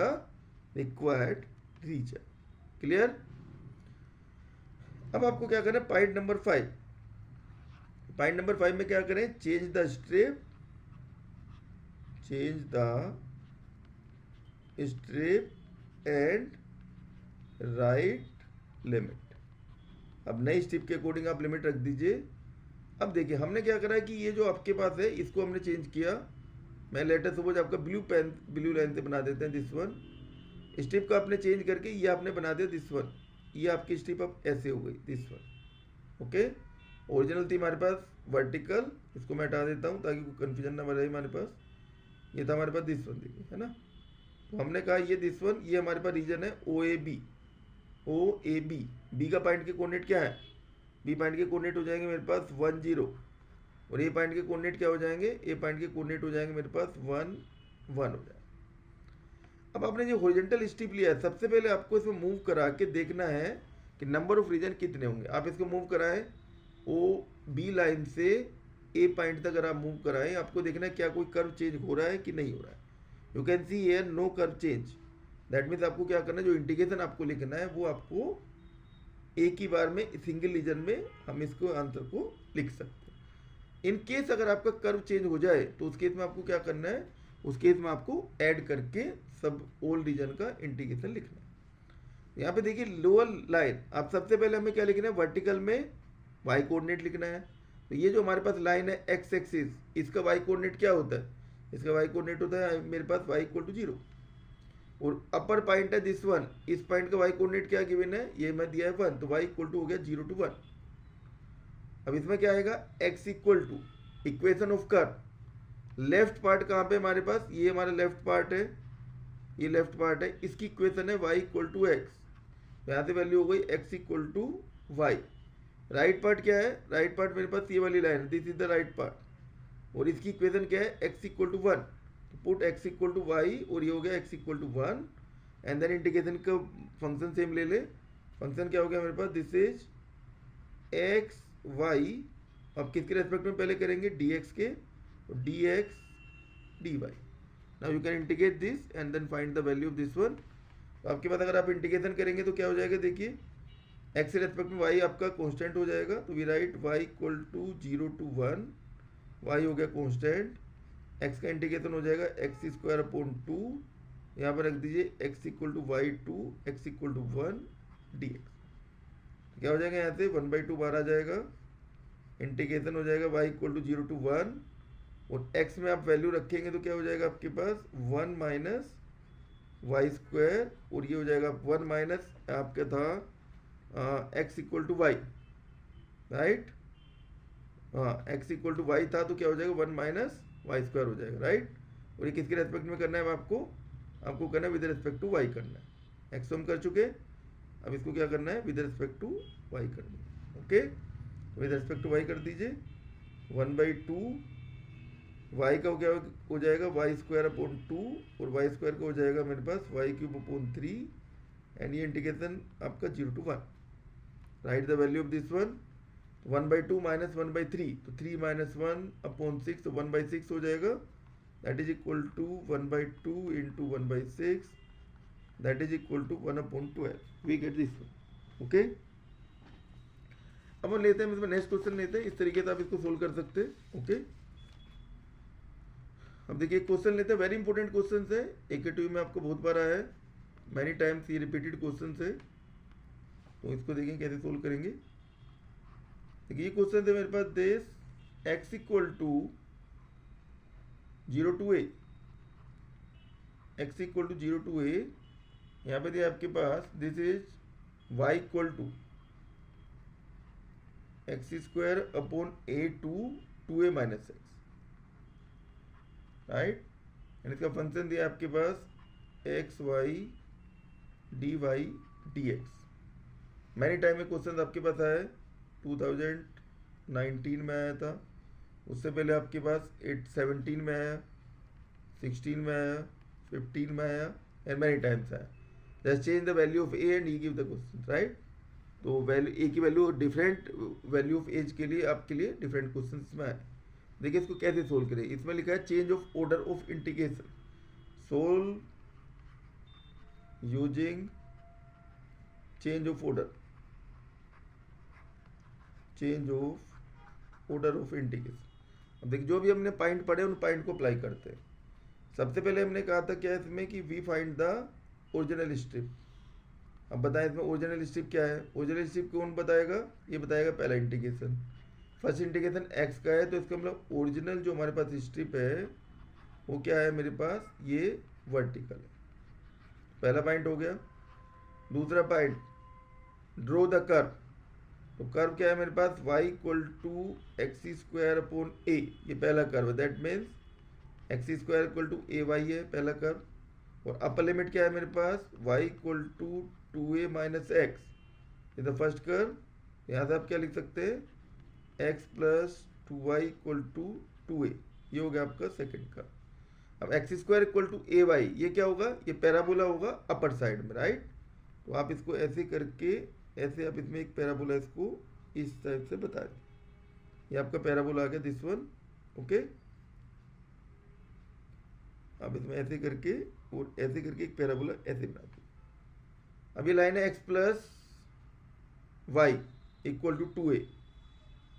required region. Clear. अब आपको क्या करना है, पॉइंट नंबर 5। पॉइंट नंबर 5 में क्या करें, change the strip, change the strip and right limit. अब नई स्ट्रिप के अकॉर्डिंग आप लिमिट रख दीजिए। अब देखिए हमने क्या करा है कि ये जो आपके पास है इसको हमने चेंज किया। मैं लेटर सपोज आपका ब्लू लाइन से बना देते हैं दिस वन। स्ट्रिप का आपने चेंज करके ये आपने बना दिया दिस वन, ये आपकी स्ट्रिप अब ऐसे हो गई दिस वन। ओके, ओरिजिनल थी हमारे पास वर्टिकल, इसको मैं हटा देता हूँ ताकि कोई कन्फ्यूजन ना रहे हमारे पास। ये था हमारे पास दिस वन, देखिए है ना। तो हमने कहा ये दिस वन, ये हमारे पास रीजन है O A B. O A B, B का पॉइंट के कोऑर्डिनेट क्या है, बी पॉइंट के कोऑर्डिनेट हो जाएंगे मेरे पास 1 0, और ए पॉइंट के कोऑर्डिनेट क्या हो जाएंगे, ए पॉइंट के कोऑर्डिनेट हो जाएंगे मेरे पास 1 1 हो जाएगा। अब आपने जो हॉरिजॉन्टल स्ट्रिप लिया है, सबसे पहले आपको इसमें मूव करा के देखना है कि नंबर ऑफ रीजन कितने होंगे। आप इसको मूव कराएं ओ बी लाइन से ए पॉइंट तक, अगर आप मूव कराएं आपको देखना है क्या कोई कर्व चेंज हो रहा है कि नहीं हो रहा है। You can see here no curve change. That means आपको क्या करना है, जो इंडिकेशन आपको लिखना है वो आपको एक ही बार में सिंगल रीजन में हम इसको आंसर को लिख सकते हैं। इन केस अगर आपका कर्व चेंज हो जाए तो उस केस में आपको क्या करना है, उस केस में आपको ऐड करके सब ऑल रीजन का इंडिकेशन लिखना है। यहाँ पे देखिए लोअर लाइन, आप सबसे पहले हमें क्या लिखना है, वर्टिकल में वाई कोऑर्डिनेट लिखना है। तो ये जो हमारे पास लाइन है एक्स एक्सिस, इसका वाई कोऑर्डिनेट क्या होता है, इसका वाई कोऑर्डिनेट होता है मेरे पास y इक्वल टू 0। और अपर पॉइंट है दिस वन, इस पॉइंट का y कोऑर्डिनेट क्या गिवन है, ये मैं दिया है 1, तो y इक्वल टू हो गया 0 to 1। अब इसमें क्या आएगा, x equal to equation of curve, left part कहाँ पे हमारे पास, ये हमारा लेफ्ट पार्ट है, ये लेफ्ट पार्ट है, इसकी इक्वेशन है y इक्वल टू एक्स। यहाँ से वैल्यू हो गई x equal to y. Right part क्या है, राइट पार्ट मेरे पास ये वाली लाइन है, this is the right part, और इसकी इक्वेशन क्या है x equal to 1। Put x equal to y, और ये हो गया x equal to 1। And then integration का फंक्शन सेम ले ले। फंक्शन क्या हो गया मेरे पास, दिस इज x y, अब किसके रेस्पेक्ट में पहले करेंगे, dx के, और dx dy। Now you can integrate this and then find the value of this one. तो आपके पास अगर आप इंटीग्रेशन करेंगे तो क्या हो जाएगा, देखिए x के रेस्पेक्ट में y आपका कांस्टेंट हो जाएगा, तो we write y equal to 0 to 1, y हो गया कांस्टेंट, x का इंटीग्रेशन हो जाएगा एक्स स्क्वायर अपॉन 2, यहाँ पर रख दीजिए x equal to y to x equal to 1 dx। क्या हो जाएगा, यहाँ से 1/2 बाहर आ जाएगा, इंटीग्रेशन हो जाएगा y इक्वल टू 0 to 1, और x में आप वैल्यू रखेंगे तो क्या हो जाएगा आपके पास 1 माइनस वाई स्क्वायर, और ये हो जाएगा 1 माइनस आपका था x equal to y, right. हाँ, x इक्वल टू वाई था तो क्या हो जाएगा 1 माइनस वाई स्क्वायर हो जाएगा, राइट। और ये किसके रेस्पेक्ट में करना है आपको करना है विद रिस्पेक्ट टू वाई करना है। एक्स हम कर चुके, अब इसको क्या करना है, विद रिस्पेक्ट टू वाई करना है। Okay, with respect to y कर दीजिए, 1/2 वाई का क्या हो जाएगा, वाई स्क्वायर अपॉन 2, और वाई स्क्वायर का हो जाएगा मेरे पास वाई क्यूब अपॉन 3, एंड ये इंटीग्रेशन आपका 0 to 1। Right the value of this one, 1/2 minus 1/3, तो 3 माइनस 1 अपॉन 6, तो 1/6 हो जाएगा, that is equal to 1/2 into 1/6, that is equal to 1/12। We get this one. Okay, अब हम लेते हैं इसमें नेक्स्ट क्वेश्चन लेते हैं, इस तरीके से आप इसको सोल्व कर सकते हैं। ओके, अब देखिए क्वेश्चन लेते हैं, वेरी इंपॉर्टेंट क्वेश्चन है, AKTV में आपको बहुत बार आया है, मैनी टाइम्स ये रिपीटेड क्वेश्चन है, तो इसको देखें कैसे सोल्व करेंगे। देखिए ये क्वेश्चन है मेरे पास, देश x equal to 0 to a, x equal to 0 to a, यहाँ पे दिया आपके पास this is y equal to x square upon a to 2a minus x, right. And इसका फंक्शन दिया आपके पास x y d y d x. Many time में क्वेश्चन आपके पास आया है, 2019 में आया था, उससे पहले आपके पास 17 में आया, 16 में आया, 15 में आया एंड मैनी टाइम्स आया. Just change the value of a and he give the question, right. तो वैल्यू ए की value different value of a's के लिए आपके लिए डिफरेंट क्वेश्चन में आए. देखिए इसको कैसे सोल्व करें. इसमें लिखा है change of order of integration, solve using change of order, change of order of integration. अब देखिए जो भी हमने पॉइंट पढ़े उन पॉइंट को अप्लाई करते हैं. सबसे पहले हमने कहा था क्या इसमें कि we find the original strip. अब बताएं इसमें ओरिजिनल स्ट्रिप क्या है. ओरिजिनल स्ट्रिप कौन बताएगा, ये बताएगा पहला इंटीग्रेशन. फर्स्ट इंटीग्रेशन एक्स का है तो इसका मतलब ओरिजिनल जो हमारे पास स्ट्रिप है वो क्या है मेरे पास, ये वर्टिकल है. पहला पॉइंट हो गया. दूसरा पॉइंट ड्रॉ द कर्व. तो कर्व क्या है मेरे पास, y equal to x square upon a, ये पहला कर्व है. That means x square equal to a y है पहला कर्व. और अपर लिमिट क्या है मेरे पास, y equal to 2a minus x, ये द फर्स्ट कर्व. यहाँ से आप क्या लिख सकते हैं, x plus 2y equal to 2a, ये हो गया आपका सेकेंड कर्व. अब x square equal to a y, ये क्या होगा, ये पैराबोला होगा अपर साइड में, राइट. तो आप इसको ऐसे करके ऐसे आप इसमें एक पैराबोला इसको इस टाइप से बता दें. ये आपका पैराबोला आ गया दिस वन. ओके, अब इसमें ऐसे करके और ऐसे करके एक पैराबोला ऐसे बना दो. अब ये लाइन है x plus y equal to 2a.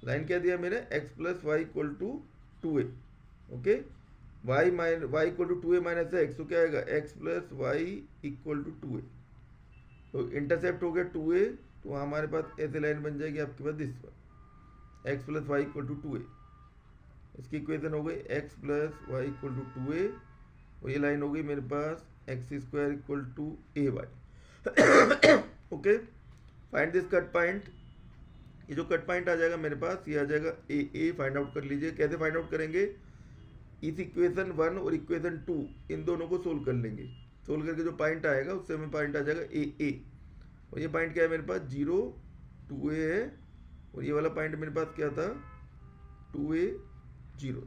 Line क्या दिया मेरे, x plus y equal to 2a. Okay, y equal to 2a minus x, तो क्या आएगा x plus y equal to 2a. तो इंटरसेप्ट हो गया 2a, तो वहाँ हमारे पास ऐसे लाइन बन जाएगी आपके पास this one, x plus y equal to 2a. इसकी इक्वेशन हो गई x plus y equal to 2a, और ये लाइन हो गई मेरे पास x square equal to a y. Okay, find this cut point. ये जो कट पॉइंट आ जाएगा मेरे पास, ये आ जाएगा ए. फाइंड आउट कर लीजिए. कैसे फाइंड आउट करेंगे, इस इक्वेशन 1 और इक्वेशन 2 इन दोनों को सोल्व कर लेंगे. सोल्व करके जो पॉइंट आएगा उससे हमें पॉइंट आ जाएगा ए. और ये पॉइंट क्या है मेरे पास, 0 2a है. और ये वाला पॉइंट मेरे पास क्या था, 2a 0.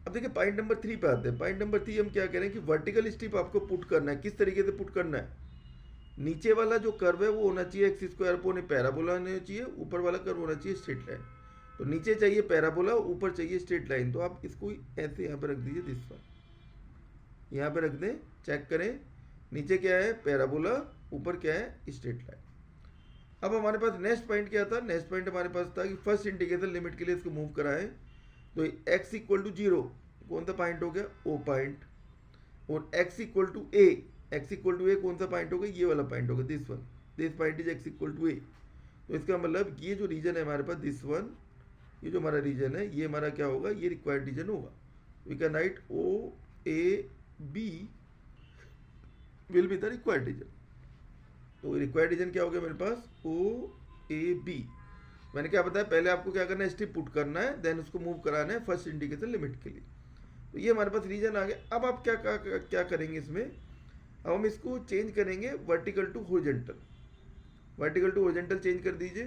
अब देखिए पॉइंट नंबर 3 पे आते हैं. पॉइंट नंबर 3 हम क्या कह रहे हैं कि वर्टिकल स्ट्रिप आपको पुट करना है. किस तरीके से पुट करना है, नीचे वाला जो कर्व है वो होना चाहिए एक्स स्क्वायर अपॉन पैराबोला होना चाहिए, ऊपर वाला कर्व होना चाहिए स्ट्रेट लाइन. तो नीचे चाहिए पैराबोला, ऊपर चाहिए स्ट्रेट लाइन. तो आप इसको ऐसे यहाँ पे रख दीजिए दिस वन, यहाँ पे रख दें. चेक करें नीचे क्या है पैराबोला, ऊपर क्या है स्ट्रेट लाइन. अब हमारे पास नेक्स्ट पॉइंट क्या था, नेक्स्ट पॉइंट हमारे पास था कि फर्स्ट इंटीग्रेशन लिमिट के लिए इसको मूव कराएं. तो x इक्वल टू 0 कौन सा पॉइंट हो गया, ओ पॉइंट. और x equal to a, x equal to a कौन सा पॉइंट हो गया, ये वाला पॉइंट हो गया this one. This point is x equal to a. तो इसका मतलब ये जो रीजन है हमारे पास दिस वन, ये जो हमारा रीजन है ये हमारा क्या होगा, ये रिक्वायर्ड रीजन होगा. We can write O A B will be the required region. तो रिक्वायर्ड रीजन क्या हो गया मेरे पास, ओ ए बी. मैंने क्या बताया, पहले आपको क्या करना है, स्ट्रिप पुट करना है, देन उसको मूव कराना है फर्स्ट इंडिकेशन लिमिट के लिए. तो ये हमारे पास रीजन आ गया. अब आप क्या करेंगे इसमें, अब हम इसको चेंज करेंगे vertical to horizontal. Vertical to horizontal change कर दीजिए.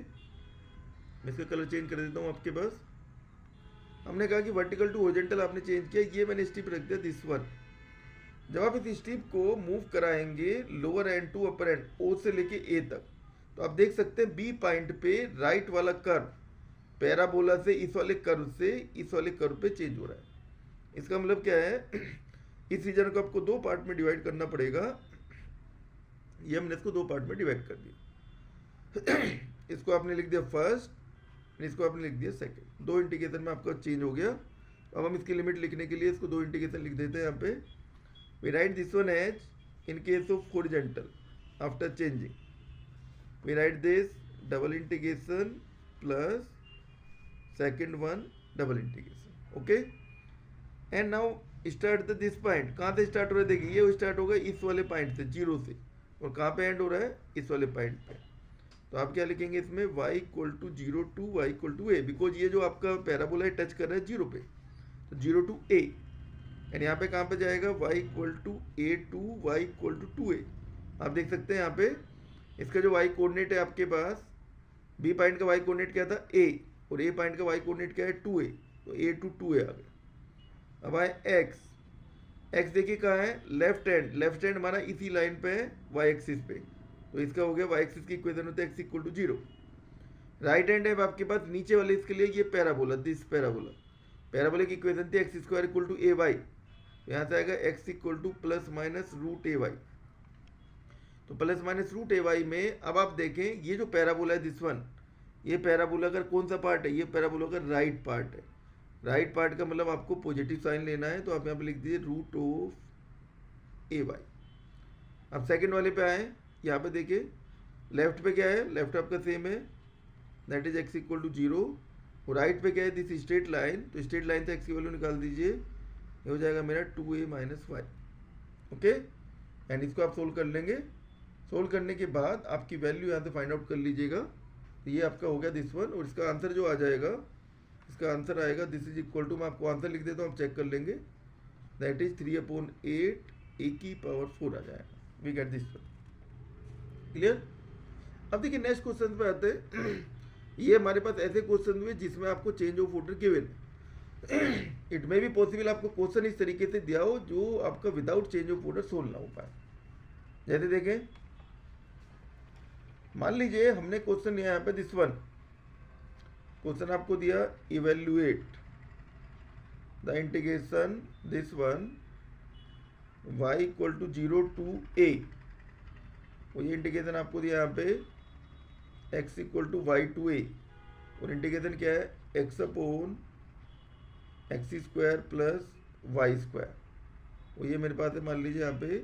मैं इसका कलर चेंज कर देता हूँ आपके पास. हमने कहा कि वर्टिकल टू हॉरिजॉन्टल आपने चेंज किया, ये मैंने स्ट्रिप रख दिया दिस वन. जब आप इस स्ट्रिप को मूव कराएंगे lower end to upper end, O से लेके ए तक, तो आप देख सकते हैं बी पॉइंट पे राइट वाला कर्व पैराबोला से इस वाले कर्व से इस वाले कर्व पे चेंज हो रहा है. इसका मतलब क्या है, इस रीजन को आपको दो पार्ट में डिवाइड करना पड़ेगा. ये हमने इसको दो पार्ट में डिवाइड कर दिया. इसको आपने लिख दिया फर्स्ट, इसको आपने लिख दिया सेकंड. दो इंटीग्रेशन में आपका चेंज हो गया. अब हम इसकी लिमिट लिखने के लिए इसको दो इंटीग्रेशन लिख देते हैं. यहाँ पे we write this one as in case of horizontal after changing, we write this double integration plus second one double integration. Okay, and now start the this point. कहाँ से स्टार्ट हो रहा है, देखिए ये स्टार्ट होगा इस वाले पॉइंट से 0 से, और कहाँ पे एंड हो रहा है, इस वाले पॉइंट पे. तो आप क्या लिखेंगे इसमें, y equal to 0 to y equal to a, because ये जो आपका पैराबोला है टच कर रहा है 0 पे, तो 0 टू a. एंड यहाँ पे कहाँ पे जाएगा, y equal to a to y equal to 2a. आप देख सकते हैं यहाँ पे इसका जो y कोऑर्डिनेट है आपके पास, b पॉइंट का y कोऑर्डिनेट क्या था a, और a पॉइंट का y कोऑर्डिनेट क्या है 2a. तो a टू 2a आ गया. अब आए x, एक्स देखिए कहाँ है, लेफ्ट हैंड हमारा इसी लाइन पे है वाई एक्सिस पे, तो इसका हो गया वाई एक्सिस की इक्वेशन होता है x equal to 0। Right hand है आपके पास नीचे वाले इसके लिए ये पैराबोला, दिस पैराबोला, पैराबोला की इक्वेशन थी x square equal to a y, यहाँ से आएगा x equal to plus minus root a y. तो plus minus root a y में अब आप देखें ये जो पैराबोला है दिस वन, ये पैराबोला का कौन सा पार्ट है, ये पैराबोला का राइट पार्ट है। राइट पार्ट का मतलब आपको पॉजिटिव साइन लेना है, तो आप यहाँ पे लिख दीजिए रूट ऑफ ए वाई। अब सेकंड वाले पे आए, यहाँ पे देखिए लेफ्ट पे क्या है, लेफ्ट आपका सेम है, that is x equal to 0। और राइट पे क्या है, दिस स्ट्रेट लाइन, तो स्ट्रेट लाइन से एक्स की वैल्यू निकाल दीजिए, ये हो जाएगा मेरा 2a minus Y. Okay, and इसको आप सोल्व कर लेंगे। सोल्व करने के बाद आपकी वैल्यू यहाँ से फाइंड आउट कर लीजिएगा, तो ये आपका हो गया दिस वन। और इसका आंसर जो आ जाएगा, इसका आंसर आएगा दिस इज इक्वल टू, मैं आपको आंसर लिख देता हूँ, आप चेक कर लेंगे, दैट इज 3/8 a की पावर 4 आ जाएगा। We get this one, clear. अब देखिए नेक्स्ट क्वेश्चन पे आते हैं। ये हमारे पास ऐसे क्वेश्चन हुए जिसमें आपको change of order given, it may be possible आपको क्वेश्चन इस तरीके से दिया हो जो आपका without change of order solve ना हो पाए। जैसे देखें, मान लीजिए हमने क्वेश्चन लिया यहाँ पे दिस वन, क्वेश्चन आपको दिया evaluate the integration this one y equal to 0 to a, वो ये इंटीग्रेशन आपको दिया यहाँ पे x equal to y to a, और इंटीग्रेशन क्या है x upon x square plus y square, वो ये मेरे पास है। मान लीजिए यहाँ पे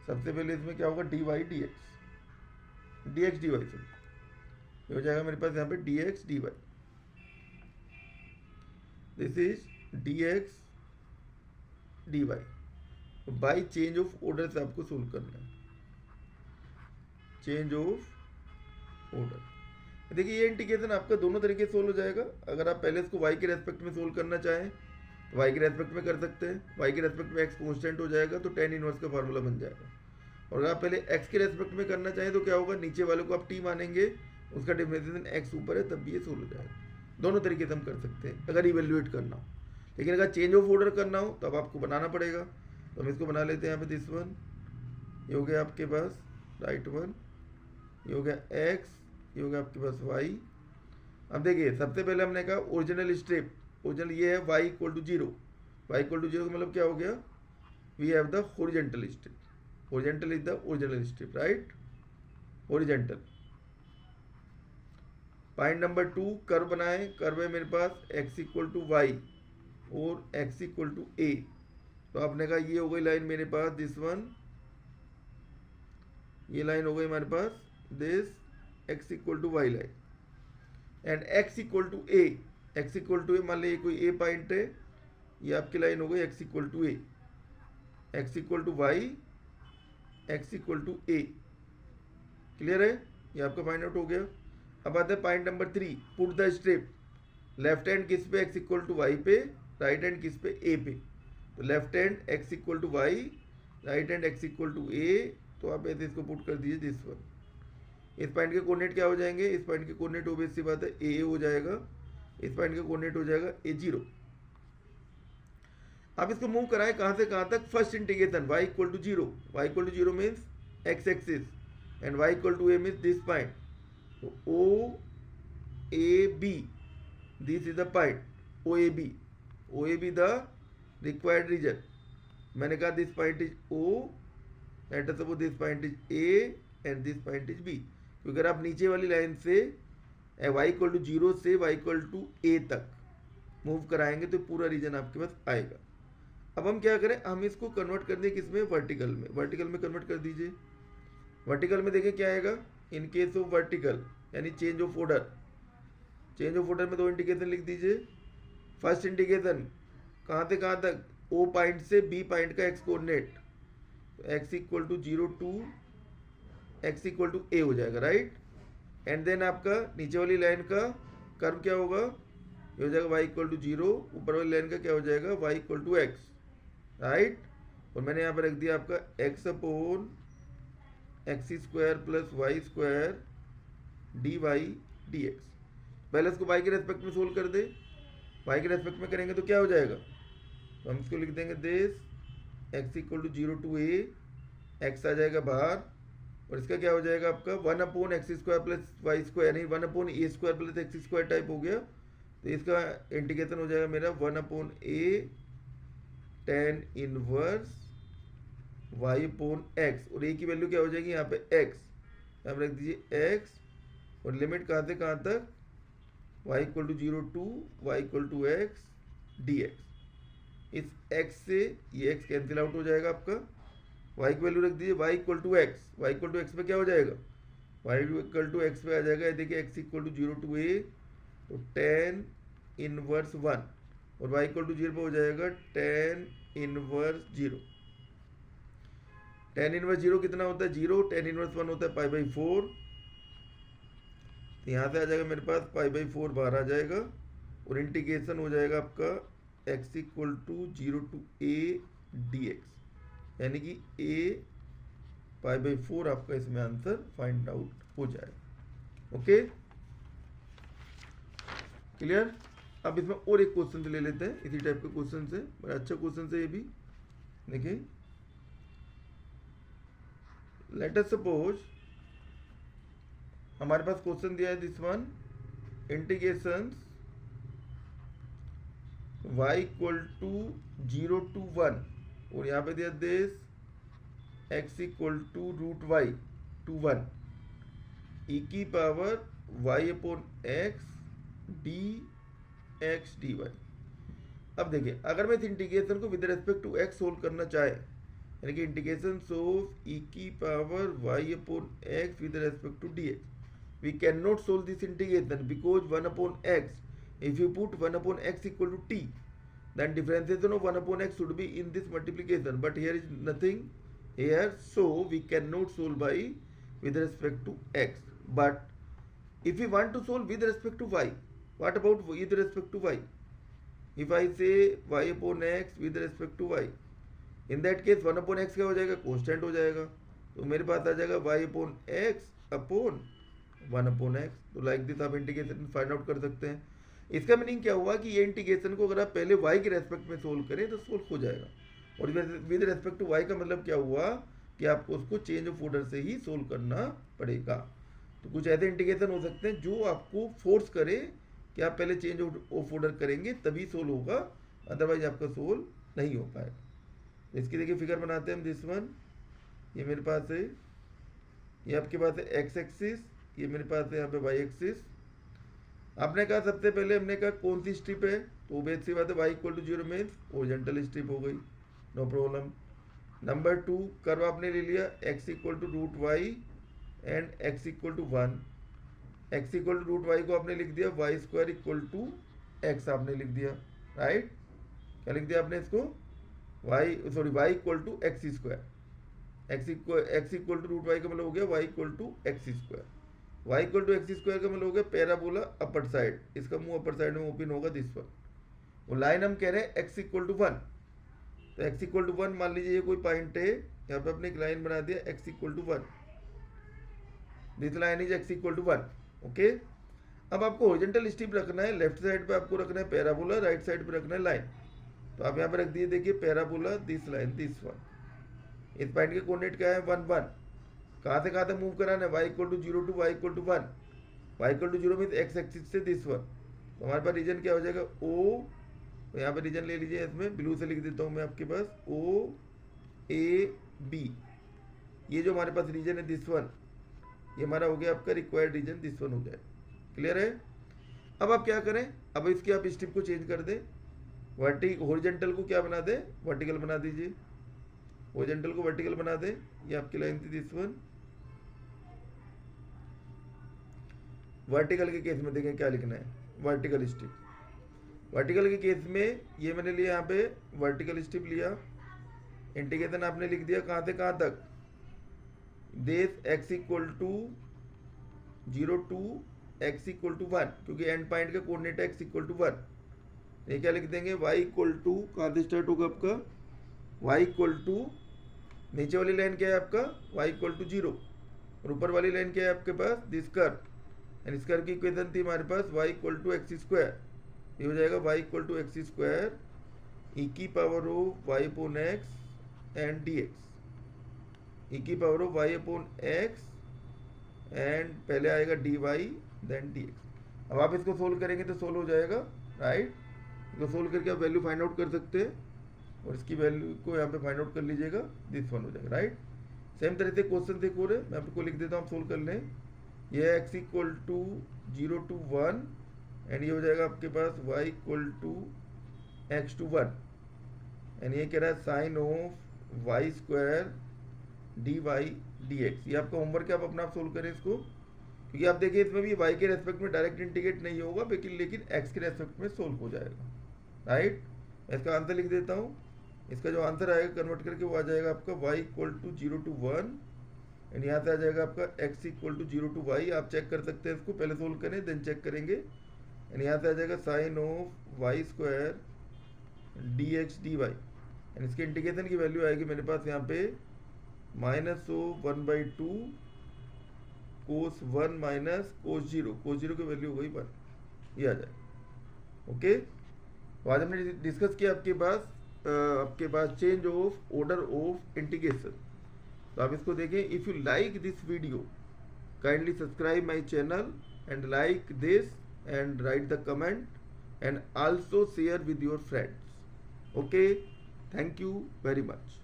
सबसे पहले इसमें क्या होगा, d y d x d y, ये हो जाएगा मेरे पास यहाँ पे d x d y, this is d x d y. By change of order से आपको सोल्व करना है, चेंज ऑफ ऑर्डर। देखिए ये इंटीग्रेशन आपका दोनों तरीके से सोल्व हो जाएगा। अगर आप पहले इसको y के रेस्पेक्ट में सोल्व करना चाहें तो y के रेस्पेक्ट में कर सकते हैं, y के रेस्पेक्ट में x कांस्टेंट हो जाएगा तो tan इनवर्स का फार्मूला बन जाएगा। और अगर आप पहले x के रेस्पेक्ट में करना चाहें तो क्या होगा, नीचे वाले को आप t मानेंगे, उसका डिफरेंशिएशन x ऊपर है, तब भी ये सोल्व हो जाएगा। दोनों तरीके से हम कर सकते हैं अगर इवेल्युएट करना हो। लेकिन अगर चेंज ऑफ ऑर्डर करना हो तो अब आपको बनाना पड़ेगा, तो हम इसको बना लेते हैं। यहाँ पे दिस वन, ये हो गया आपके पास राइट वन, ये हो गया x, ये हो गया आपके पास y। अब देखिए सबसे पहले हमने कहा ओरिजिनल स्टेप, ओरिजिनल ये है y equal to 0, y equal to 0 का मतलब क्या हो गया, we have the horizontal step, horizontal is the original step, right, horizontal. Point number 2, curve बनाए, कर्व है मेरे पास x इक्वल टू y और x इक्वल टू a, तो आपने कहा ये हो गई लाइन मेरे पास दिस वन, ये लाइन हो गई हमारे पास this x equal to y line, and x equal to a, x equal to a मान लीजिए कोई a पॉइंट है, ये आपकी लाइन हो गई x equal to a, x equal to y, x equal to a, clear है, ये आपका फाइंड आउट हो गया। अब आते हैं point number 3, put the step, left hand किस पे, x इक्वल टू वाई पे, राइट हैंड किस पे, a पे, तो left hand x equal to y, right hand x equal to a, तो आप ऐसे इसको पुट कर दीजिए दिस वन। इस पॉइंट के कोऑर्डिनेट क्या हो जाएंगे, इस पॉइंट के कोऑर्डिनेट ऑब्वियस सी बात है ए हो जाएगा, इस पॉइंट का कोऑर्डिनेट हो जाएगा a0। आप इसको मूव कराएं कहां से कहां तक, first integration y equal to 0, y equal to 0 means x axis and y equal to a means this point, तो o a b, this is the point o a b, o a b the required region. मैंने कहा this point is o, let us suppose this point is a and this point is b, क्योंकि अगर आप नीचे वाली line से y equal to 0 से y equal to a तक मूव कराएंगे तो पूरा रीजन आपके पास आएगा। अब हम क्या करें, हम इसको कन्वर्ट कर दें किसमें, वर्टिकल में, वर्टिकल में कन्वर्ट कर दीजिए। वर्टिकल में देखिए क्या आएगा, इन केस ऑफ वर्टिकल यानी change of order, change of order में दो इंटीग्रेशन लिख दीजिए। फर्स्ट इंटीग्रेशन कहाँ से कहाँ तक, o पॉइंट से b पॉइंट का x coordinate, x equal to 0 to x equal to a हो जाएगा, राइट। एंड देन आपका नीचे वाली लाइन का कर्व क्या होगा, ये हो जाएगा y इक्वल टू 0, ऊपर वाली लाइन का क्या हो जाएगा y equal to x, right. और मैंने यहाँ पर रख दिया आपका x upon x square plus y square d y d x. पहले इसको y के रेस्पेक्ट में सोल्व कर दे, y के रेस्पेक्ट में करेंगे तो क्या हो जाएगा, तो हम इसको लिख देंगे this x equal to 0 to a, x आ जाएगा बाहर, और इसका क्या हो जाएगा आपका 1/x² प्लस वाई स्क्वायर, यानी 1/a² plus x square type हो गया। तो इसका इंटीग्रेशन हो जाएगा मेरा 1/a tan inverse y upon x, और ए की वैल्यू क्या हो जाएगी यहाँ पे एक्स, यहाँ पे रख दीजिए एक्स, और लिमिट कहाँ से कहाँ तक, y equal to 0 to y equal to x d x. इस x से ये x कैंसिल आउट हो जाएगा आपका, y की वैल्यू रख दीजिए y equal to x, y equal to x पे क्या हो जाएगा, y इक्वल टू एक्स पे आ जाएगा, देखिए x equal to 0 to a, तो tan इनवर्स 1, और y इक्वल टू 0 पे हो जाएगा tan इनवर्स 0। tan इनवर्स 0 कितना होता है 0, tan इनवर्स 1 होता है π/4, तो यहाँ से आ जाएगा मेरे पास π/4 बाहर आ जाएगा, और इंटीग्रेशन हो जाएगा आपका x equal to 0 to a dx, यानी कि a π/4 आपका इसमें आंसर फाइंड आउट हो जाएगा। Okay, clear. अब इसमें और एक क्वेश्चन ले लेते हैं, इसी टाइप के क्वेश्चन से, बड़ा अच्छा क्वेश्चन है ये भी। देखिए, लेट अस सपोज हमारे पास क्वेश्चन दिया है this one, integration y equal to 0 to 1, और यहाँ पे दिया this x equal to root y to 1 e की power y upon x d x d y. अब देखिए, अगर मैं इस इंटीग्रेशन को with respect to x solve करना चाहे, यानी कि इंटीग्रेशन ऑफ e की power y upon x with respect to d x, we cannot solve this integration because 1 upon x, if you put 1 upon x equal to t, then differentiation of 1 upon x should be in this multiplication, but here is nothing here, so we cannot solve by with respect to x. But if we want to solve with respect to y, what about with respect to y? If I say y upon x with respect to y, in that case 1 upon x क्या हो जाएगा, constant हो जाएगा, तो मेरे पास आ जाएगा y upon x upon 1 upon x. तो like this आप इंटीग्रेशन फाइंड आउट कर सकते हैं। इसका मीनिंग क्या हुआ कि ये इंटीग्रेशन को अगर आप पहले y के रेस्पेक्ट में सोल्व करें तो सोल्व हो जाएगा, और विद रेस्पेक्ट टू y का मतलब क्या हुआ कि आपको उसको चेंज ऑफ ऑर्डर से ही सोल्व करना पड़ेगा। तो कुछ ऐसे इंटीग्रेशन हो सकते हैं जो आपको फोर्स करे कि आप पहले चेंज ऑफ ऑर्डर करेंगे तभी सोल्व होगा, अदरवाइज आपका सोल्व नहीं हो पाएगा। इसकी देखिए फिगर बनाते हैं हम दिस वन, ये मेरे पास है, ये आपके पास है एक्स एक्सिस, ये मेरे पास है यहाँ पे वाई एक्सिस। आपने कहा सबसे पहले हमने कहा कौन सी स्ट्रिप है, तो ओबेस सी बात है y equal to 0 means horizontal strip हो गई, नो प्रॉब्लम। नंबर 2 कर्व आपने ले लिया x equal to root y and x equal to 1, x equal to root y को आपने लिख दिया y square equal to x आपने लिख दिया, राइट। क्या लिख दिया आपने इसको, y equal to x square, x equal to root y का मतलब हो गया y equal to x square, y equal to x square का मतलब हो गया पैराबोला अपर साइड, इसका मुंह अपर साइड में ओपन होगा दिस वन। वो लाइन हम कह रहे हैं x इक्वल टू 1, तो x इक्वल टू 1 मान लीजिए ये कोई पॉइंट है, यहाँ पे अपने एक लाइन बना दिया x equal to 1, this line is x equal to 1, okay. अब आपको हॉरिजॉन्टल स्ट्रिप रखना है, लेफ्ट साइड पे आपको रखना है पैराबोला, राइट साइड पे रखना है लाइन, तो आप यहाँ पे रख दिए देखिए parabola this line this one. इस पॉइंट के कोऑर्डिनेट क्या है 1 1, कहाँ से कहाँ तक मूव कराना है y equal to 0 to y equal to 1, y equal to 0 means x axis से दिस वन, तो हमारे पास रीजन क्या हो जाएगा O, तो यहाँ पे रीजन ले लीजिए, इसमें ब्लू से लिख देता हूँ मैं आपके पास OAB, ये जो हमारे पास रीजन है दिस वन, ये हमारा हो गया आपका रिक्वायर्ड रीजन दिस वन हो जाए, क्लियर है। अब आप क्या करें, अब इसकी आप स्ट्रिप को चेंज कर दें, हॉरिजॉन्टल को क्या बना दें, वर्टिकल बना दीजिए, हॉरिजॉन्टल को वर्टिकल बना दें, ये आपकी लाइन थी दिस वन। वर्टिकल के केस में देखें क्या लिखना है, वर्टिकल स्ट्रिप, वर्टिकल के केस में ये मैंने लिया यहाँ पे वर्टिकल स्ट्रिप लिया, इंटीग्रेशन आपने लिख दिया कहाँ से कहाँ तक, this x equal to 0 to x equal to 1, क्योंकि एंड पॉइंट का कोऑर्डिनेट है x इक्वल टू 1, ये क्या लिख देंगे y इक्वल टू, कहाँ से स्टार्ट होगा आपका y इक्वल टू, नीचे वाली लाइन क्या है आपका y इक्वल टू 0, और ऊपर वाली लाइन क्या है आपके पास दिस कर्व, एंड इस कर्व की इक्वेशन थी हमारे पास y equal to x square, ये हो जाएगा y equal to x square e की power of y upon x and d x, e की power of y upon x and पहले आएगा d y then d x. अब आप इसको सोल्व करेंगे तो सोल्व हो जाएगा, राइट। इसको सोल्व करके आप वैल्यू फाइंड आउट कर सकते हैं और इसकी वैल्यू को यहाँ पे फाइंड आउट कर लीजिएगा, दिस वन हो जाएगा, राइट। सेम तरह से क्वेश्चन देखो रहे, मैं आपको लिख देता हूँ, आप सोल्व कर लें। ये x equal to 0 to 1 and ये हो जाएगा आपके पास y equal to x to 1 and ये कह रहा है sine of y square d y d x. ये आपका होमवर्क है, आप अपना आप सोल्व करें इसको, क्योंकि आप देखिए इसमें भी y के रेस्पेक्ट में डायरेक्ट इंटीग्रेट नहीं होगा, लेकिन x के रेस्पेक्ट में सोल्व हो जाएगा, राइट। मैं इसका आंसर लिख देता हूँ। इसका जो आंसर आएगा कन्वर्ट करके वो आ जाएगा आपका y equal to 0 to 1 and यहाँ से आ जाएगा आपका x equal to 0 to y। आप चेक कर सकते हैं इसको, पहले सोल्व करें देन चेक करेंगे। एंड यहाँ से आ जाएगा sine of y square d x d y and इसके इंटीग्रेशन की वैल्यू आएगी मेरे पास यहाँ पे minus of 1/2 cos 1 minus cos 0, cos 0 की वैल्यू हो गई 1, ये आ जाएगा, ओके। तो आज हमने डिस्कस किया आपके पास change of order of integration. तो आप इसको देखें। If you like this video kindly subscribe my channel and like this and write the comment and also share with your friends, okay. Thank you very much.